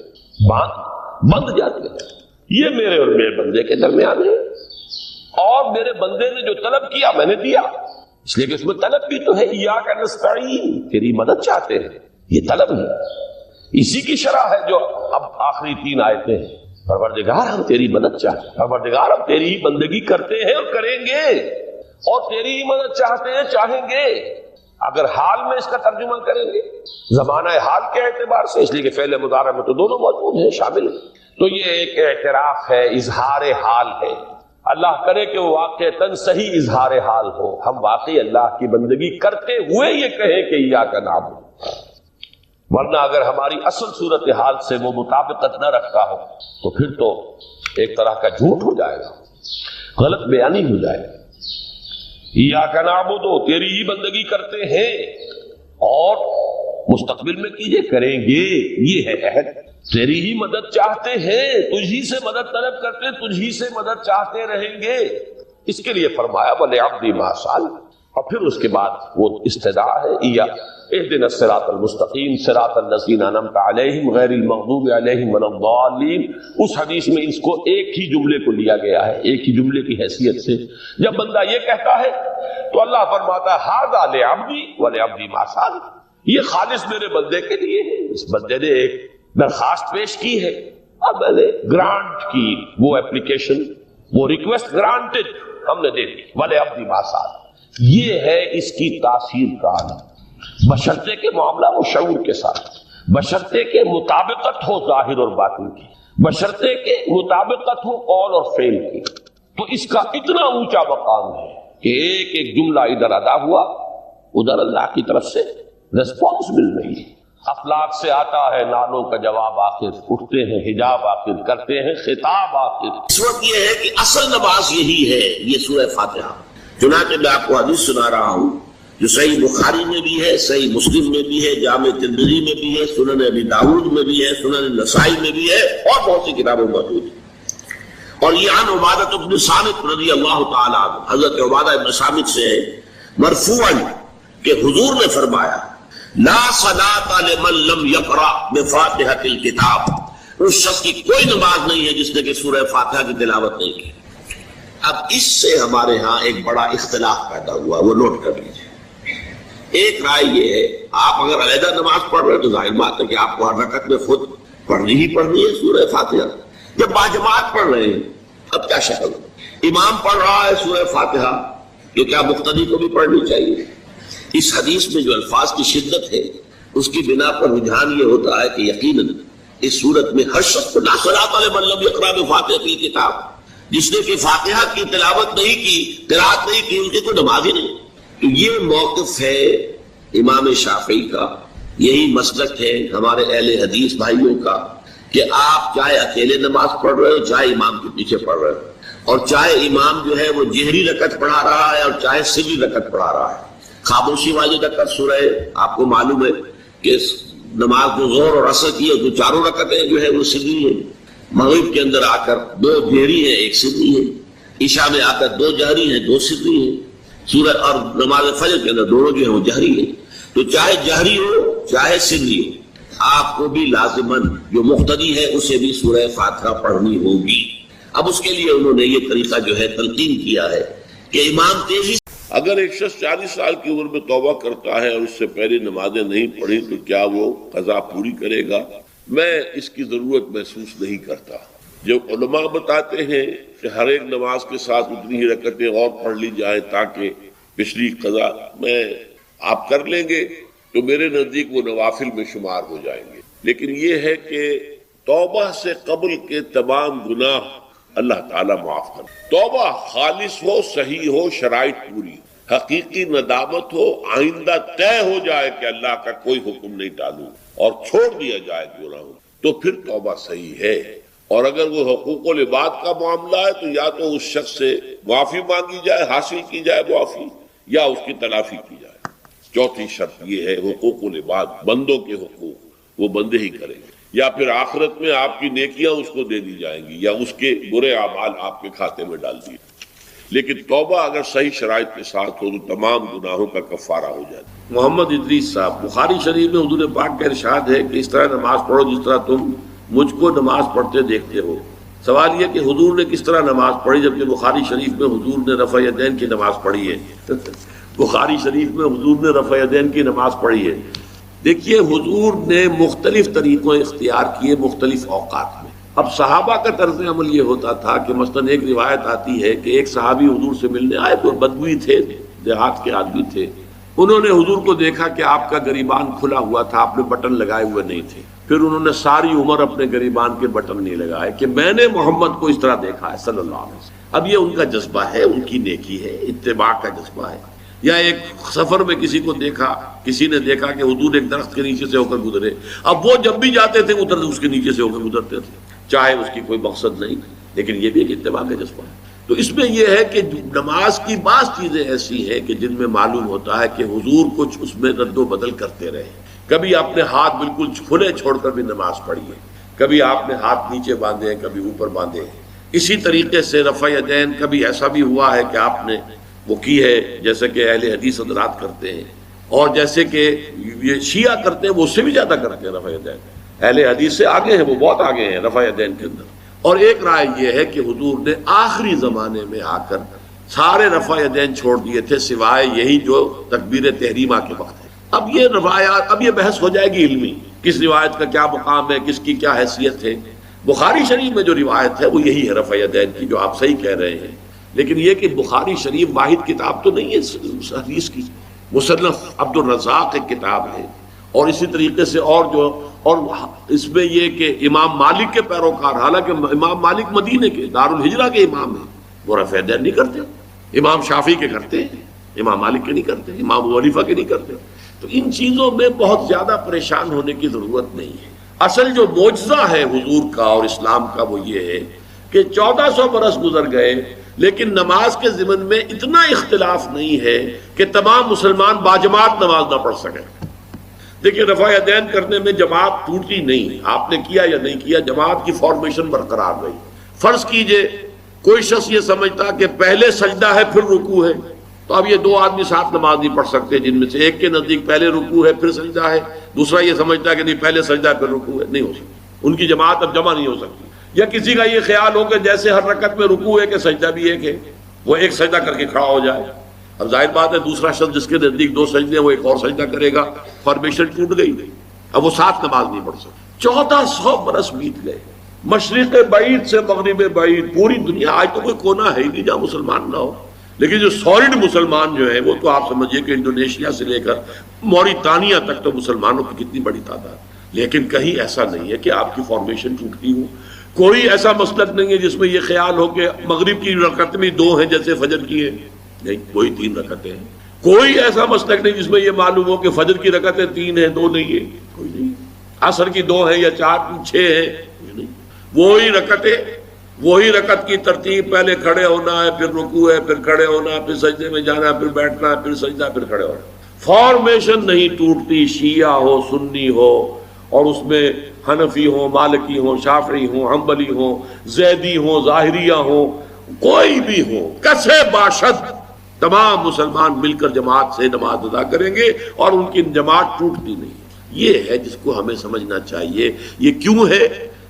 بند جاتے ہیں، یہ میرے اور میرے بندے کے درمیان ہے، اور میرے بندے نے جو طلب کیا میں نے دیا، اس لیے کہ اس میں طلب بھی تو ہے، ایاک نستعین، تیری مدد چاہتے ہیں، یہ طلب ہے، اسی کی شرح ہے جو اب آخری تین آیتیں ہیں، پروردگار ہم تیری مدد چاہتے ہیں، پروردگار ہم تیری ہی بندگی کرتے ہیں اور کریں گے، اور تیری ہی مدد چاہتے ہیں، چاہیں گے۔ اگر حال میں اس کا ترجمہ کریں گے زمانہ حال کے اعتبار سے، اس لیے کہ فعل مضارع میں تو دونوں موجود ہیں، شامل ہیں، تو یہ ایک اعتراف ہے، اظہار حال ہے۔ اللہ کرے کہ وہ واقعتاً صحیح اظہار حال ہو، ہم واقعی اللہ کی بندگی کرتے ہوئے یہ کہیں کہ ایاک نعبد، ورنہ اگر ہماری اصل صورتحال سے وہ مطابقت نہ رکھتا ہو تو پھر تو ایک طرح کا جھوٹ ہو جائے گا، غلط بیانی ہو جائے گا۔ ایاک نعبد، تیری ہی بندگی کرتے ہیں، اور مستقبل میں کیجئے، کریں گے، یہ ہے عہد۔ تیری ہی مدد چاہتے ہیں، تجھی سے مدد طلب کرتے، تجھی سے مدد چاہتے رہیں گے، اس کے لیے فرمایا وَلِعَبْدِ مَا سَأَلَ، اور پھر اس کے بعد وہ استدعا ہے، اهدنا الصراط المستقیم صراط الذین انعمت علیہم غیر المغضوب علیہم ولا الضالین۔ اس حدیث میں اس کو ایک ہی جملے کو لیا گیا ہے، ایک ہی جملے کی حیثیت سے۔ جب بندہ یہ کہتا ہے تو اللہ فرماتا ہے ھذا لعبدی ولعبدی ما سأل، یہ خالص میرے بندے کے لیے ہے۔ اس بندے نے ایک درخواست پیش کی ہے، اب میں نے گرانٹ کی، وہ اپلیکیشن، وہ ریکویسٹ گرانٹڈ، ہم نے دے دی، ولعبدی ما سأل۔ یہ ہے اس کی تاثیر کا عالم، بشرطے کے معاملہ وہ شعور کے ساتھ، بشرطے کے مطابقت ہو ظاہر اور باطن کی، بشرطے کے مطابقت ہو قول اور فعل کی۔ تو اس کا اتنا اونچا مقام ہے کہ ایک ایک جملہ ادھر ادا ہوا، ادھر اللہ کی طرف سے ریسپانس مل رہی ہے۔ افلاک سے آتا ہے نالوں کا جواب آخر، اٹھتے ہیں حجاب آخر، کرتے ہیں خطاب آخر۔ اس وقت یہ ہے کہ اصل نماز یہی ہے، یہ سورہ فاتحہ۔ چنانچہ میں آپ کو حدیث سنا رہا ہوں جو صحیح بخاری میں بھی ہے، صحیح مسلم میں بھی ہے، جامع ترمذی میں بھی ہے، سنن ابی داؤد میں بھی ہے، سنن نسائی میں بھی ہے، اور بہت سی کتابوں میں موجود ہے۔ اور یہ عن عبادہ بن صامت رضی اللہ تعالی عنہ، حضرت عبادہ بن صامت سے ہے مرفوعاً کہ حضور نے فرمایا لا صلاۃ لمن لم یقرأ بفاتحۃ الکتاب، اس شخص کی کوئی نماز نہیں ہے جس نے کہ سورہ فاتحہ کی تلاوت نہیں کی۔ اب اس سے ہمارے ہاں ایک بڑا اختلاف پیدا ہوا، وہ نوٹ کر لیجیے۔ ایک رائے یہ ہے آپ اگر علیحدہ نماز پڑھ رہے ہیں تو ظاہر بات ہے کہ آپ کو ہر رکعت میں خود پڑھنی ہی پڑھنی ہے سورہ فاتحہ۔ جب باجماعت پڑھ رہے ہیں اب کیا شکل ہے؟ امام پڑھ رہا ہے سورہ فاتحہ تو کیا مقتدی کو بھی پڑھنی چاہیے؟ اس حدیث میں جو الفاظ کی شدت ہے اس کی بنا پر رجحان یہ ہوتا ہے کہ یقیناً اس صورت میں ہر شخص کو لا صلاۃ لمن لم یقرأ بفاتحۃ الکتاب، جس نے کہ فاتحہ کی تلاوت نہیں کی، قرات نہیں کی، ان کی کوئی نماز ہی نہیں۔ تو یہ موقف ہے امام شافعی کا، یہی مسلک ہے ہمارے اہل حدیث بھائیوں کا کہ آپ چاہے اکیلے نماز پڑھ رہے ہو، چاہے امام کے پیچھے پڑھ رہے ہو، اور چاہے امام جو ہے وہ جہری رکعت پڑھا رہا ہے اور چاہے سری رکعت پڑھا رہا ہے۔ خاموشی والی رکعت سورہ آپ کو معلوم ہے کہ نماز جو ظہر اور عصر کی ہے تو چاروں رکعتیں جو ہے وہ سری ہیں، مغرب کے اندر آ کر دو جہری ہیں ایک سری ہے، عشاء میں آ کر دو جہری ہیں دو سری ہیں، سورہ اور نماز فجر کے اندر دونوں جو ہیں وہ جہری ہیں۔ تو چاہے جہری ہو چاہے سری ہو، آپ کو بھی لازماً جو مقتدی ہے اسے بھی سورہ فاتحہ پڑھنی ہوگی۔ اب اس کے لیے انہوں نے یہ طریقہ جو ہے تلقین کیا ہے کہ امام تیزی اگر ایک شخص 40 سال کی عمر میں توبہ کرتا ہے اور اس سے پہلے نمازیں نہیں پڑھی تو کیا وہ قضا پوری کرے گا؟ میں اس کی ضرورت محسوس نہیں کرتا۔ جو علماء بتاتے ہیں کہ ہر ایک نماز کے ساتھ اتنی ہی رکعتیں اور پڑھ لی جائیں تاکہ پچھلی قضا میں آپ کر لیں گے تو میرے نزدیک وہ نوافل میں شمار ہو جائیں گے۔ لیکن یہ ہے کہ توبہ سے قبل کے تمام گناہ اللہ تعالیٰ معاف کر، توبہ خالص ہو، صحیح ہو، شرائط پوری، حقیقی ندامت ہو، آئندہ طے ہو جائے کہ اللہ کا کوئی حکم نہیں ٹالوں اور چھوڑ دیا جائے گناہوں، تو پھر توبہ صحیح ہے۔ اور اگر وہ حقوق العباد کا معاملہ ہے تو یا تو اس شخص سے معافی مانگی جائے، حاصل کی جائے معافی، یا اس کی تلافی کی جائے۔ چوتھی شرط یہ ہے حقوق العباد، بندوں کے حقوق وہ بندے ہی کریں گے، یا پھر آخرت میں آپ کی نیکیاں اس کو دے دی جائیں گی یا اس کے برے اعمال آپ کے کھاتے میں ڈال دیے۔ لیکن توبہ اگر صحیح شرائط کے ساتھ ہو تو تمام گناہوں کا کفارہ ہو جائے۔ محمد ادریس صاحب، بخاری شریف میں حضور پاک کا ارشاد ہے کہ اس طرح نماز پڑھو جس طرح تم مجھ کو نماز پڑھتے دیکھتے ہو۔ سوال یہ کہ حضور نے کس طرح نماز پڑھی جبکہ بخاری شریف میں حضور نے رفع یدین کی نماز پڑھی ہے؟ بخاری شریف میں حضور نے رفع یدین کی نماز پڑھی ہے۔ دیکھیے حضور نے مختلف طریقوں اختیار کیے مختلف اوقات میں۔ اب صحابہ کا طرز عمل یہ ہوتا تھا کہ مثلاً ایک روایت آتی ہے کہ ایک صحابی حضور سے ملنے آئے تو بدوی تھے، دیہات کے آدمی تھے، انہوں نے حضور کو دیکھا کہ آپ کا گریبان کھلا ہوا تھا، آپ نے بٹن لگائے ہوئے نہیں تھے۔ پھر انہوں نے ساری عمر اپنے گریبان کے بٹن نہیں لگائے کہ میں نے محمد کو اس طرح دیکھا ہے صلی اللہ علیہ وسلم۔ اب یہ ان کا جذبہ ہے، ان کی نیکی ہے، اتباع کا جذبہ ہے۔ یا ایک سفر میں کسی کو دیکھا، کسی نے دیکھا کہ حضور ایک درخت کے نیچے سے ہو کر گزرے، اب وہ جب بھی جاتے تھے ادھر اس کے نیچے سے ہو کر گزرتے تھے، چاہے اس کی کوئی مقصد نہیں، لیکن یہ بھی ایک اتباع کا جذبہ ہے۔ تو اس میں یہ ہے کہ نماز کی بعض چیزیں ایسی ہیں کہ جن میں معلوم ہوتا ہے کہ حضور کچھ اس میں رد و بدل کرتے رہے۔ کبھی آپ نے ہاتھ بالکل کھلے چھوڑ کر بھی نماز پڑھی ہے، کبھی آپ نے ہاتھ نیچے باندھے ہیں، کبھی اوپر باندھے ہیں۔ اسی طریقے سے رفع یدین کبھی ایسا بھی ہوا ہے کہ آپ نے وہ کی ہے جیسے کہ اہل حدیث حضرات کرتے ہیں، اور جیسے کہ یہ شیعہ کرتے ہیں وہ اس سے بھی زیادہ کرتے ہیں رفع یدین۔ اہل حدیث سے آگے ہیں، وہ بہت آگے ہیں رفع یدین کے اندر۔ اور ایک رائے یہ ہے کہ حضور نے آخری زمانے میں آ کر سارے رفع یدین چھوڑ دیے تھے سوائے یہی جو تکبیر تحریمہ کے وقت ہے۔ اب یہ روایات، اب یہ بحث ہو جائے گی علمی، کس روایت کا کیا مقام ہے، کس کی کیا حیثیت ہے۔ بخاری شریف میں جو روایت ہے وہ یہی ہے رفع یدین کی، جو آپ صحیح کہہ رہے ہیں۔ لیکن یہ کہ بخاری شریف واحد کتاب تو نہیں ہے حدیث کی، مصنف عبد الرزاق ایک کتاب ہے، اور اسی طریقے سے اور اس میں یہ کہ امام مالک کے پیروکار، حالانکہ امام مالک مدینے کے دارالہجرہ کے امام ہیں، وہ رفع یدین نہیں کرتے، امام شافعی کے کرتے ہیں، امام مالک کے نہیں کرتے، امام ابو حنیفہ کے نہیں کرتے۔ تو ان چیزوں میں بہت زیادہ پریشان ہونے کی ضرورت نہیں ہے۔ اصل جو معجزہ ہے حضور کا اور اسلام کا وہ یہ ہے کہ 1400 برس گزر گئے لیکن نماز کے ضمن میں اتنا اختلاف نہیں ہے کہ تمام مسلمان باجماعت نماز نہ پڑھ سکیں۔ دیکھیں رفع یدین کرنے میں جماعت ٹوٹی نہیں، آپ نے کیا یا نہیں کیا، جماعت کی فارمیشن برقرار رہی۔ فرض کیجئے کوئی شخص یہ سمجھتا کہ پہلے سجدہ ہے پھر رکوع ہے، تو اب یہ دو آدمی ساتھ نماز نہیں پڑھ سکتے جن میں سے ایک کے نزدیک پہلے رکوع ہے پھر سجدہ ہے، دوسرا یہ سمجھتا ہے کہ نہیں پہلے سجدہ ہے پھر رکوع ہے، نہیں ہو سکتی، ان کی جماعت اب جمع نہیں ہو سکتی۔ یا کسی کا یہ خیال ہو کہ جیسے ہر رکعت میں رکوع ہے کہ سجدہ بھی ایک ہے، وہ ایک سجدہ کر کے کھڑا ہو جائے۔ اب ظاہر بات ہے دوسرا شخص جس کے نزدیک دو سجدے ہیں وہ ایک اور سجدہ کرے گا، فارمیشن ٹوٹ گئی، اب وہ ساتھ نماز نہیں پڑھ سکتے۔ 1400 برس بیت گئے، مشرق بعید سے مغرب بعید، پوری دنیا، آج تو کوئی کونا ہے ہی نہیں جہاں مسلمان نہ ہو، لیکن جو سالڈ مسلمان جو ہیں وہ تو آپ سمجھیے کہ انڈونیشیا سے لے کر موریتانیہ تک تو مسلمانوں کی کتنی بڑی تعداد، لیکن کہیں ایسا نہیں ہے کہ آپ کی فارمیشن ٹوٹتی ہو، کوئی ایسا مسلک نہیں ہے جس میں یہ خیال ہو کہ مغرب کی رکعتیں بھی دو ہیں جیسے فجر کی ہیں، نہیں، کوئی 3 رکعتیں ہیں۔ کوئی ایسا مسلک نہیں جس میں یہ معلوم ہو کہ فجر کی رکعتیں 3 ہیں 2 نہیں ہیں، کوئی نہیں، عصر کی 2 ہیں یا 4 6 ہیں، نہیں، وہی رکعتیں، وہی رکعت کی ترتیب، پہلے کھڑے ہونا ہے پھر رکوع ہے پھر کھڑے ہونا ہے پھر سجدے میں جانا ہے پھر بیٹھنا ہے پھر سجدہ پھر کھڑے ہونا، فارمیشن نہیں ٹوٹتی، شیعہ ہو سنی ہو اور اس میں حنفی ہوں مالکی ہوں شافعی ہوں حنبلی ہوں زیدی ہوں ظاہریہ ہوں، کوئی بھی ہو، کسے باشد، تمام مسلمان مل کر جماعت سے نماز ادا کریں گے اور ان کی جماعت ٹوٹتی نہیں۔ یہ ہے جس کو ہمیں سمجھنا چاہیے۔ یہ کیوں ہے؟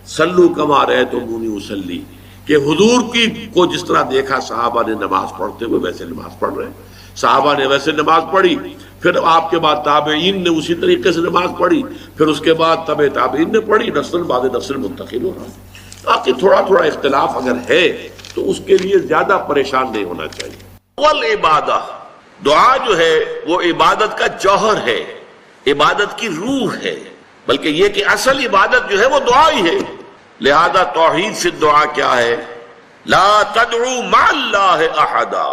سلو کما رأیتمونی اصلی، کہ حضور کی کو جس طرح دیکھا صحابہ نے نماز پڑھتے ہوئے ویسے نماز پڑھ رہے ہیں، صحابہ نے ویسے نماز پڑھی، پھر آپ کے بعد تابعین نے اسی طریقے سے نماز پڑھی، پھر اس کے بعد تبع تابعین نے پڑھی، نسل بعد نسل منتقل ہو رہا ہے۔ باقی تھوڑا تھوڑا اختلاف اگر ہے تو اس کے لیے زیادہ پریشان نہیں ہونا چاہیے۔ والعبادہ، دعا جو ہے وہ عبادت کا جوہر ہے، عبادت کی روح ہے، بلکہ یہ کہ اصل عبادت جو ہے وہ دعا ہی ہے۔ لہذا توحید سے دعا کیا ہے؟ لا تدعو مع اللہ احدا،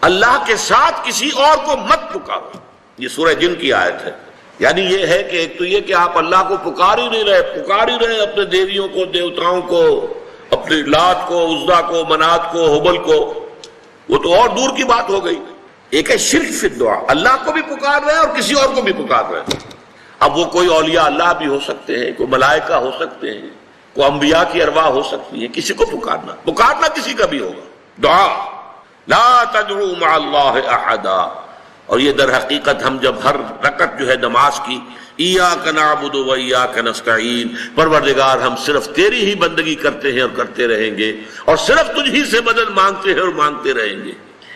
اللہ کے ساتھ کسی اور کو مت پکارو۔ یہ سورہ جن کی آیت ہے۔ یعنی یہ ہے کہ ایک تو یہ کہ آپ اللہ کو پکار ہی نہیں رہے، پکار ہی رہے اپنے دیویوں کو دیوتاؤں کو، اپنے لات کو عزا کو منات کو حبل کو، وہ تو اور دور کی بات ہو گئی۔ ایک ہے شرک فی الدعا، اللہ کو بھی پکار رہے اور کسی اور کو بھی پکار رہے۔ اب وہ کوئی اولیاء اللہ بھی ہو سکتے ہیں، کوئی ملائکہ ہو سکتے ہیں، کوئی انبیاء کی ارواح ہو سکتی ہیں، کسی کو پکارنا کسی کا بھی ہوگا۔ دعا لا تدعو مع اللہ احدا، اور یہ در حقیقت ہم جب ہر رکعت جو ہے نماز کی ایاک نعبد و ایاک نستعین، پروردگار ہم صرف تیری ہی بندگی کرتے ہیں اور کرتے رہیں گے اور صرف تجھ ہی سے مدد مانگتے ہیں اور مانگتے رہیں گے،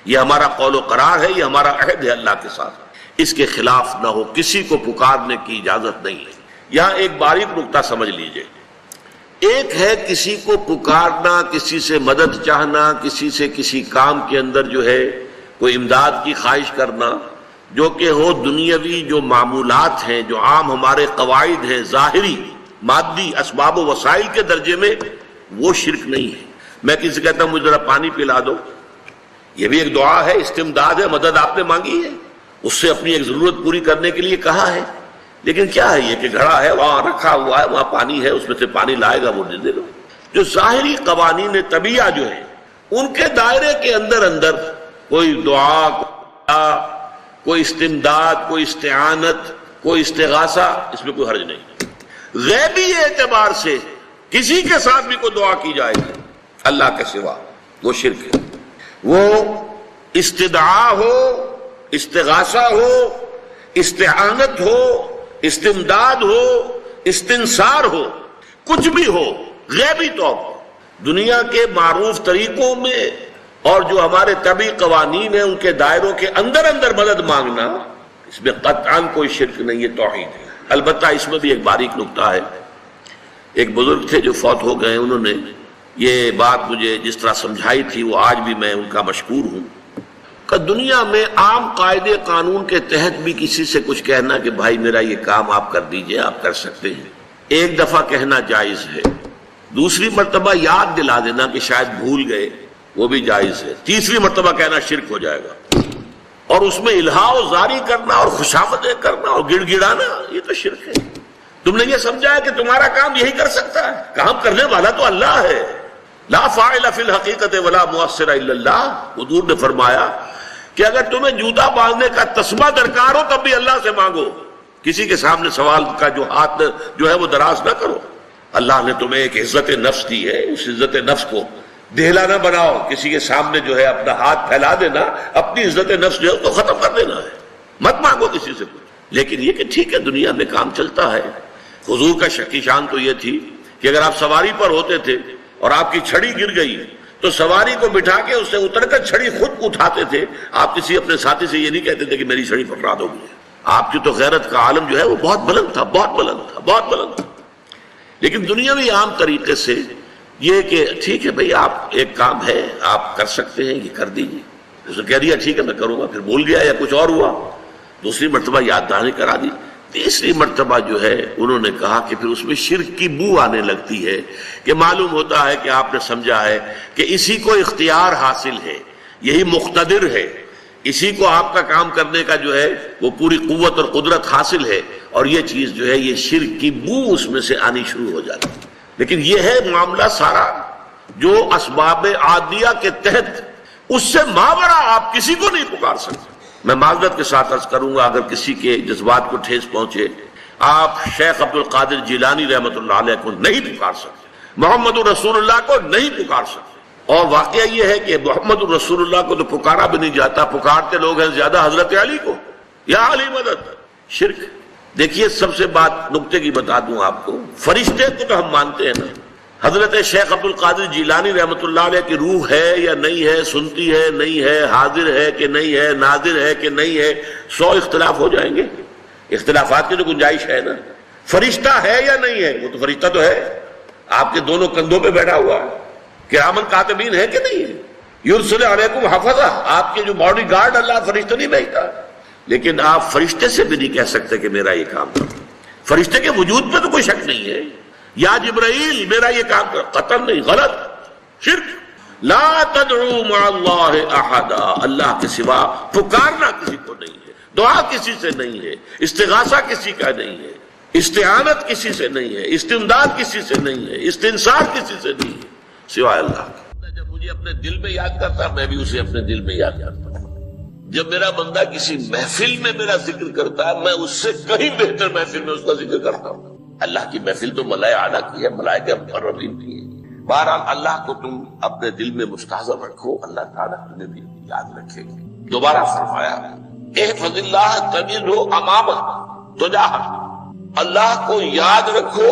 یہ ہمارا قول و قرار ہے، یہ ہمارا عہد ہے اللہ کے ساتھ، اس کے خلاف نہ ہو، کسی کو پکارنے کی اجازت نہیں ہے۔ یہاں ایک باریک نکتہ سمجھ لیجئے، ایک ہے کسی کو پکارنا، کسی سے مدد چاہنا، کسی سے کسی کام کے اندر جو ہے کوئی امداد کی خواہش کرنا، جو کہ ہو دنیاوی جو معمولات ہیں، جو عام ہمارے قواعد ہیں، ظاہری مادی اسباب و وسائل کے درجے میں، وہ شرک نہیں ہے۔ میں کسی سے کہتا ہوں مجھے ذرا پانی پلا دو، یہ بھی ایک دعا ہے، استمداد ہے، مدد آپ نے مانگی ہے، اس سے اپنی ایک ضرورت پوری کرنے کے لیے کہا ہے، لیکن کیا ہے یہ کہ گھڑا ہے وہاں رکھا ہوا ہے، وہاں پانی ہے، اس میں سے پانی لائے گا وہ دے دو۔ جو ظاہری قوانین طبیعہ جو ہے ان کے دائرے کے اندر کوئی دعا، کوئی استمداد، کوئی استعانت، کوئی استغاثہ، اس میں کوئی حرج نہیں۔ غیبی اعتبار سے کسی کے ساتھ بھی کوئی دعا کی جائے گی اللہ کے سوا، وہ شرک ہے۔ وہ استدعا ہو، استغاثہ ہو، استعانت ہو، استمداد ہو، استنصار ہو، کچھ بھی ہو، غیبی طور پر دنیا کے معروف طریقوں میں اور جو ہمارے طبعی قوانین ہیں ان کے دائروں کے اندر مدد مانگنا، اس میں قطعاً کوئی شرک نہیں، یہ توحید ہے۔ البتہ اس میں بھی ایک باریک نکتہ ہے۔ ایک بزرگ تھے جو فوت ہو گئے، انہوں نے یہ بات مجھے جس طرح سمجھائی تھی وہ آج بھی میں ان کا مشکور ہوں، کہ دنیا میں عام قاعدے قانون کے تحت بھی کسی سے کچھ کہنا کہ بھائی میرا یہ کام آپ کر دیجئے، آپ کر سکتے ہیں، ایک دفعہ کہنا جائز ہے، دوسری مرتبہ یاد دلا دینا کہ شاید بھول گئے، وہ بھی جائز ہے، تیسری مرتبہ کہنا شرک ہو جائے گا، اور اس میں الہا و زاری کرنا اور خوشامدیں کرنا اور گڑ گڑانا، یہ تو شرک ہے۔ تم نے یہ سمجھا ہے کہ تمہارا کام یہی کر سکتا ہے، کام کرنے والا تو اللہ ہے، لا فاعل فی الحقیقت ولا مؤثر الا اللہ۔ حضور نے فرمایا کہ اگر تمہیں جوتا باندھنے کا تسمہ درکار ہو تب بھی اللہ سے مانگو، کسی کے سامنے سوال کا جو ہاتھ جو ہے وہ دراز نہ کرو۔ اللہ نے تمہیں ایک عزت نفس دی ہے، اس عزت نفس کو دہلا نہ بناؤ، کسی کے سامنے جو ہے اپنا ہاتھ پھیلا دینا، اپنی عزت نفس جو ہے تو ختم کر دینا ہے، مت مانگو کسی سے کچھ۔ لیکن یہ کہ ٹھیک ہے دنیا میں کام چلتا ہے۔ حضور کا شکی شان تو یہ تھی کہ اگر آپ سواری پر ہوتے تھے اور آپ کی چھڑی گر گئی تو سواری کو بٹھا کے اس سے اتر کر چھڑی خود اٹھاتے تھے، آپ کسی اپنے ساتھی سے یہ نہیں کہتے تھے کہ میری چھڑی پکڑا دو مجھے۔ آپ کی تو غیرت کا عالم جو ہے وہ بہت بلند تھا، بہت بلند تھا، بہت بلند تھا۔ لیکن دنیاوی عام طریقے سے یہ کہ ٹھیک ہے بھئی آپ ایک کام ہے آپ کر سکتے ہیں، یہ کر دیجیے۔ اس نے کہہ دیا ٹھیک ہے میں کروں گا، پھر بھول گیا یا کچھ اور ہوا، دوسری مرتبہ یاد دہانی کرا دی، تیسری مرتبہ جو ہے انہوں نے کہا کہ پھر اس میں شرک کی بو آنے لگتی ہے کہ معلوم ہوتا ہے کہ آپ نے سمجھا ہے کہ اسی کو اختیار حاصل ہے، یہی مقتدر ہے، اسی کو آپ کا کام کرنے کا جو ہے وہ پوری قوت اور قدرت حاصل ہے، اور یہ چیز جو ہے یہ شرک کی بو اس میں سے آنی شروع ہو جاتی ہے۔ لیکن یہ ہے معاملہ سارا جو اسباب عادیہ کے تحت، اس سے ماورا آپ کسی کو نہیں پکار سکتے۔ میں معذرت کے ساتھ عرض کروں گا اگر کسی کے جذبات کو ٹھیس پہنچے، آپ شیخ عبد القادر جیلانی رحمۃ اللہ علیہ کو نہیں پکار سکتے، محمد رسول اللہ کو نہیں پکار سکتے۔ اور واقعہ یہ ہے کہ محمد رسول اللہ کو تو پکارا بھی نہیں جاتا، پکارتے لوگ ہیں زیادہ حضرت علی کو، یا علی مدد، شرک۔ دیکھیے سب سے بات نکتے کی بتا دوں آپ کو، فرشتے کو تو ہم مانتے ہیں نا، حضرت شیخ عبد القادر جیلانی رحمۃ اللہ علیہ کی روح ہے یا نہیں ہے، سنتی ہے نہیں ہے، حاضر ہے کہ نہیں ہے، ناظر ہے کہ نہیں ہے، 100 اختلاف ہو جائیں گے، اختلافات کی تو گنجائش ہے نا۔ فرشتہ ہے یا نہیں ہے، وہ تو فرشتہ تو ہے، آپ کے دونوں کندھوں پہ بیٹھا ہوا ہے، کرامن کاتبین ہے کہ نہیں ہے، یرسل علیکم حفظہ، آپ کے جو باڈی گارڈ اللہ فرشتہ نہیں بھیجتا۔ لیکن آپ فرشتے سے بھی نہیں کہہ سکتے کہ میرا یہ کام کرو، فرشتے کے وجود پہ تو کوئی شک نہیں ہے، یا جبرائیل میرا یہ کام کرو، قطعاً نہیں، غلط، شرک۔ لا تدعو مع اللہ احدا، اللہ کے سوا پکارنا کسی کو نہیں ہے، دعا کسی سے نہیں ہے، استغاثہ کسی کا نہیں ہے، استعانت کسی سے نہیں ہے، استمداد کسی سے نہیں ہے، استنصار کسی سے نہیں ہے سوائے اللہ کا۔ جب مجھے اپنے دل میں یاد کرتا میں بھی اسے اپنے دل میں یاد کرتا ہوں۔ جب میرا بندہ کسی محفل میں میرا ذکر کرتا ہے میں اس سے کہیں بہتر محفل میں اس کا ذکر کرتا ہوں۔ اللہ کی محفل تو ملائے اعلیٰ کی ہے، ملائکہ مقربین کی ہے۔ بہرحال اللہ کو تم اپنے دل میں مستحضر رکھو، اللہ تعالیٰ تمہیں بھی یاد رکھے گی۔ دوبارہ فرمایا احفظ اللہ تجدہ امامک تجاہک، اللہ کو یاد رکھو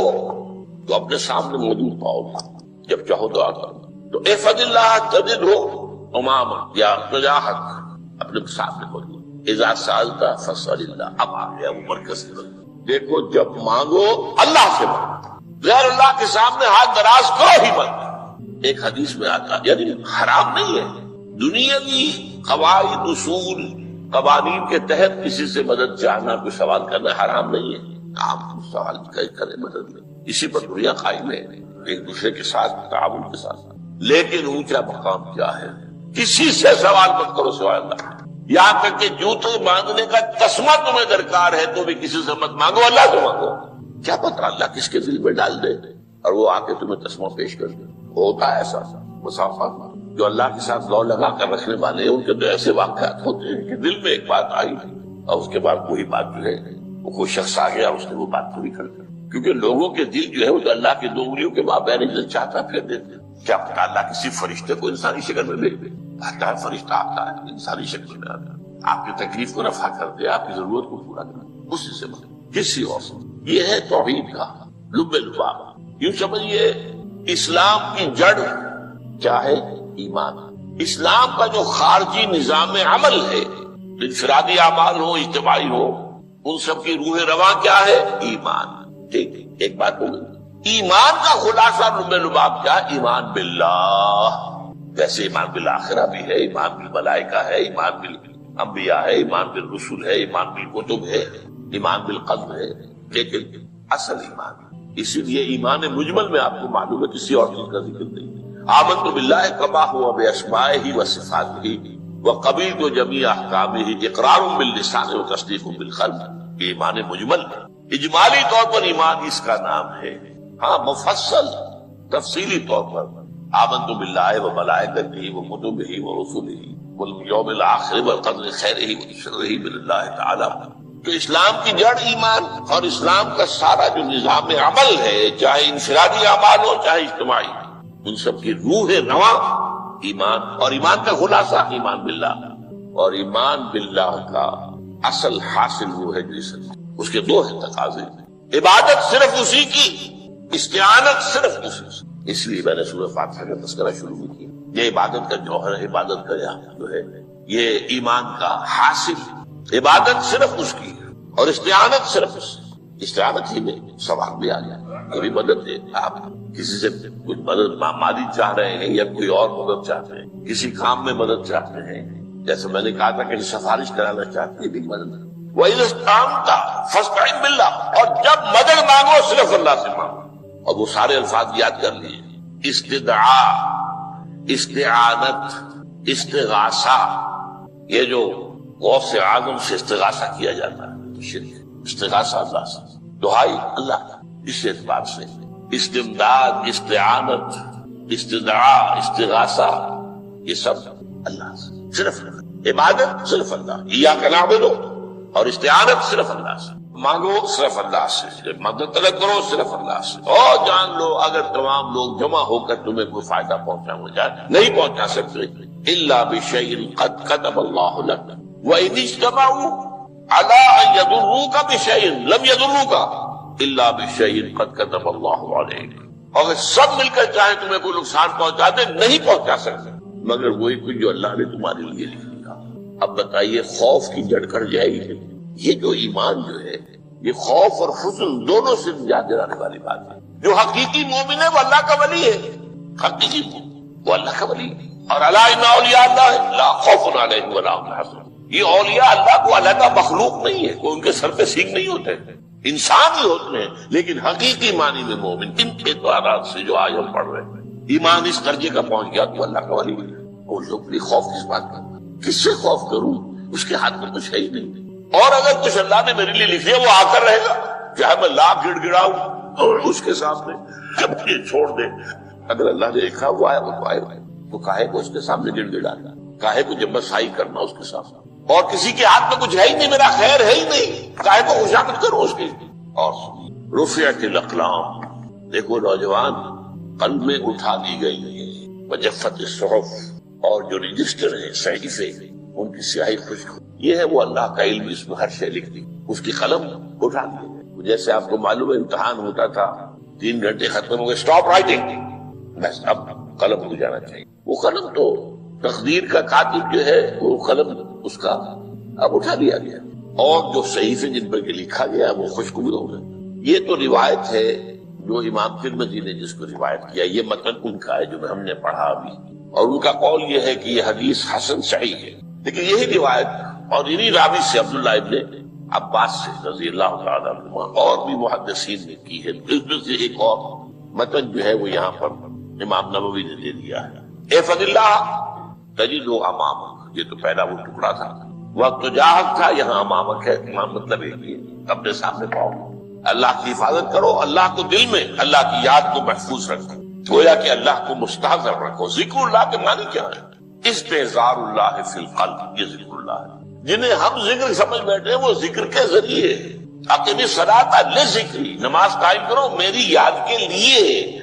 تو اپنے سامنے موجود پاؤ گا، جب چاہو دعا کرو تو احفظ اللہ تجدہ امامک یا تجاہک، اپنے سامنے موجود۔ اذا سالتا فاسأل اللہ، اب آ گیا وہ مرکز کی بات۔ دیکھو جب مانگو اللہ سے مانگو، غیر اللہ کے سامنے ہاتھ دراز کرو ہی مت۔ ایک حدیث میں آتا یعنی حرام نہیں ہے، دنیاوی قواعد اصول قوانین کے تحت کسی سے مدد چاہنا، کوئی سوال کرنا حرام نہیں ہے، آپ سوال کریں مدد میں، اسی پر دنیا قائم ہے، ایک دوسرے کے ساتھ تعاون کے ساتھ۔ لیکن اونچا مقام کیا ہے؟ کسی سے سوال مت کرو سوائے اللہ، یہاں تک کہ جوتے مانگنے کا تسمہ تمہیں درکار ہے تو بھی کسی سے مت مانگو، اللہ سے مانگو۔ کیا پتہ اللہ کس کے دل میں ڈال دے اور وہ آ کے تمہیں تسمہ پیش کر دے۔ ہوتا ہے ایسا مسافات جو اللہ کے ساتھ لو لگا کر رکھنے والے ہیں، ان کے تو ایسے واقعات ہوتے ہیں کہ دل میں ایک بات آئی اور اس کے بعد وہی بات جو ہے وہ کوئی شخص آ گیا اس نے وہ بات پوری کر دی، کیونکہ لوگوں کے دل جو ہے وہ تو اللہ کی دو انگلیوں کے مابین چاہتا پھر دیتے۔ کیا پتہ اللہ کسی فرشتے کو انسانی شکل میں بھیج دے، آتا ہے فرشتہ آتا ہے انسانی شکل میں آتا ہے، آپ کی تکلیف کو رفع کر دے، آپ کی ضرورت کو پورا کر دے، اسی سے مطلب کسی اور سے۔ یہ ہے توحید کا لب لباب۔ یوں سمجھیے اسلام کی جڑ کیا ہے؟ ایمان۔ اسلام کا جو خارجی نظام عمل ہے، انفرادی اعمال ہو اجتماعی ہو، ان سب کی روح رواں کیا ہے؟ ایمان۔ ٹھیک ہے، ایک بات ہو گئی۔ ایمان کا خلاصہ لب لباب کیا؟ ایمان باللہ۔ ویسے ایمان بالآخرہ بھی ہے، ایمان بالملائکہ ہے، ایمان بالانبیاء ہے، ایمان بالرسل ہے، ایمان بالکتب ہے، ایمان بالقلب ہے، لیکن اصل ایمان۔ اسی لیے ایمان مجمل میں آپ کو معلوم ہے کسی اور چیز کا ذکر نہیں۔ آمنت باللہ کما ہوا باسمائہ وصفاتہ وقبلت جمیع احکامہ اقرار باللسان وتصدیق بالقلب۔ یہ ایمان مجمل ہے، اجمالی طور پر ایمان اس کا نام ہے۔ ہاں مفصل تفصیلی طور پر آمنت باللہ وملائکتہ وکتبہ ورسلہ والیوم الآخر والقدر خیرہ وشرہ من اللہ تعالی۔ تو اسلام کی جڑ ایمان، اور اسلام کا سارا جو نظام عمل ہے، چاہے انفرادی اعمال ہو چاہے اجتماعی، ان سب کی روح رواں ایمان، اور ایمان کا خلاصہ ایمان باللہ، اور ایمان باللہ کا اصل حاصل وہ ہے جو اس کے دو ہیں تقاضے، عبادت صرف اسی کی، استعانت صرف اسی سے۔ اس لیے میں نے سورہ فاتحہ کا تذکرہ شروع کیا، یہ عبادت کا جوہر ہے، عبادت کا جو ہے یہ ایمان کا حاصل، عبادت صرف اس کی اور استعانت صرف اس سے۔ استعانت ہی میں ثواب بھی آ جائے، کبھی مدد دے، آپ کسی سے کچھ مدد مالی چاہ رہے ہیں یا کوئی اور مدد چاہتے ہیں، کسی کام میں مدد چاہتے ہیں، جیسے میں نے کہا تھا کہ سفارش کرانا چاہتے ہیں بھی مدد، وَإِذَا اسْتَعَنْتَ فَاسْتَعِنْ بِاللَّهِ، اور جب مدد مانگو صرف اللہ سے مانگو۔ اور وہ سارے الفاظ یاد کر لیجیے، استدعاء، استعانت، استغاثہ، یہ جو غوث اعظم سے استغاثہ کیا جاتا ہے شرک، استغاثہ اللہ سے، دعائی اللہ کا، اس اعتبار سے استمداد، استعانت، استدعاء، استغاثہ، یہ سب اللہ سے، صرف اللہ، عبادت صرف اللہ، ایاک نعبد، اور استعانت صرف اللہ سے، مانگو صرف اللہ سے، مدد طلب کرو صرف اللہ سے، اور جان لو اگر تمام لوگ جمع ہو کر تمہیں کوئی فائدہ پہنچانا جائے نہیں پہنچا سکتے، الا بشیء قد کتب اللہ لک وان اجتمعوا علی ان یضروک بشیء لم یضروک الا بشیء قد کتب اللہ علیک، اگر سب مل کر چاہیں تمہیں کوئی نقصان پہنچا دے نہیں پہنچا سکتے مگر وہی کچھ جو اللہ نے تمہارے لیے لکھ دیا۔ اب بتائیے خوف کی جڑ کر جائے گی، یہ جو ایمان جو ہے یہ خوف اور حزن دونوں سے نجات دلانے والی بات ہے۔ جو حقیقی مومن ہے وہ اللہ کا ولی ہے، حقیقی مومن وہ اللہ کا ولی ہے، اور الا ان اولیاء اللہ لا خوف علیہم ولا هم يحزنون، یہ اولیاء اللہ کو علیحدہ مخلوق نہیں ہے، کوئی ان کے سر پہ سینگ نہیں ہوتے، انسان ہی ہوتے ہیں، لیکن حقیقی معنی میں مومن ان اعتبارات سے جو آج ہم پڑھ رہے ہیں، ایمان اس درجے کا پہنچ گیا تو اللہ کا ولی ہے۔ اور لوگ بھی خوف کس بات کا، کس سے خوف کروں، اس کے ہاتھ میں کچھ ہے ہی نہیں، اور اگر کچھ اللہ نے میرے لیے لکھ دیا وہ آ کر رہے گا، چاہے میں لاکھ گڑ گڑاؤں اور اس کے سامنے جب یہ چھوڑ دے، اگر اللہ نے لکھا وہ آیا وہ تو آئے گا، تو کاہے کو اس کے سامنے گڑ گڑانا، کاہے کو جبرسائی کرنا اس کے سامنے، اور کسی کے ہاتھ میں کچھ ہے ہی نہیں، میرا خیر ہے ہی نہیں، کاہے کو خوشامد کرو اس کی۔ اور رفعت الاقلام، دیکھو نوجوان، قلم میں اٹھا دی گئی ہے، وجفت الصحف، اور جو رجسٹر ہیں صحیفے ان کی سیاہی خشک، یہ ہے وہ اللہ کا علم، اس میں ہر شے لکھ دی، اس کی قلم اٹھا دی۔ جیسے آپ کو معلوم ہے امتحان ہوتا تھا، 3 گھنٹے ختم ہو گئے، اسٹاپ رائٹنگ، بس اب قلم ہو جانا چاہیے، وہ قلم تو تقدیر کا کاتب جو ہے وہ قلم اس کا اب اٹھا لیا گیا، اور جو صحیفے جن پر لکھا گیا وہ خشک بھی ہو گئے۔ یہ تو روایت ہے جو امام ترمذی نے جس کو روایت کیا، یہ متن ان کا ہے جو ہم نے پڑھا ابھی، اور ان کا قول یہ ہے کہ یہ حدیث حسن صحیح ہے، لیکن یہی روایت اور انہی راوی سے عبداللہ ابن عباس سے رضی اللہ تعالیٰ عنہ اور بھی محدثین نے کی ہے۔ اس میں سے ایک اور متن جو ہے وہ یہاں پر امام نووی نے دے دیا ہے، احفظ اللہ تجدہ امامک، یہ تو پہلا وہ ٹکڑا تھا، وقت تجاہک تھا، یہاں امامک ہے، امام مطلب ایک ہی ہے، اپنے سامنے پاؤ، اللہ کی حفاظت کرو، اللہ کو دل میں، اللہ کی یاد کو محفوظ رکھو، گویا کہ اللہ کو مستحضر رکھو۔ ذکر اللہ کے معنی کیا ہے؟ استحضار اللہ فی القلب، یہ ذکر اللہ ہے، جنہیں ہم ذکر سمجھ بیٹھے وہ ذکر کے ذریعے، اقیم الصلاۃ لذکری، نماز قائم کرو میری یاد کے لیے،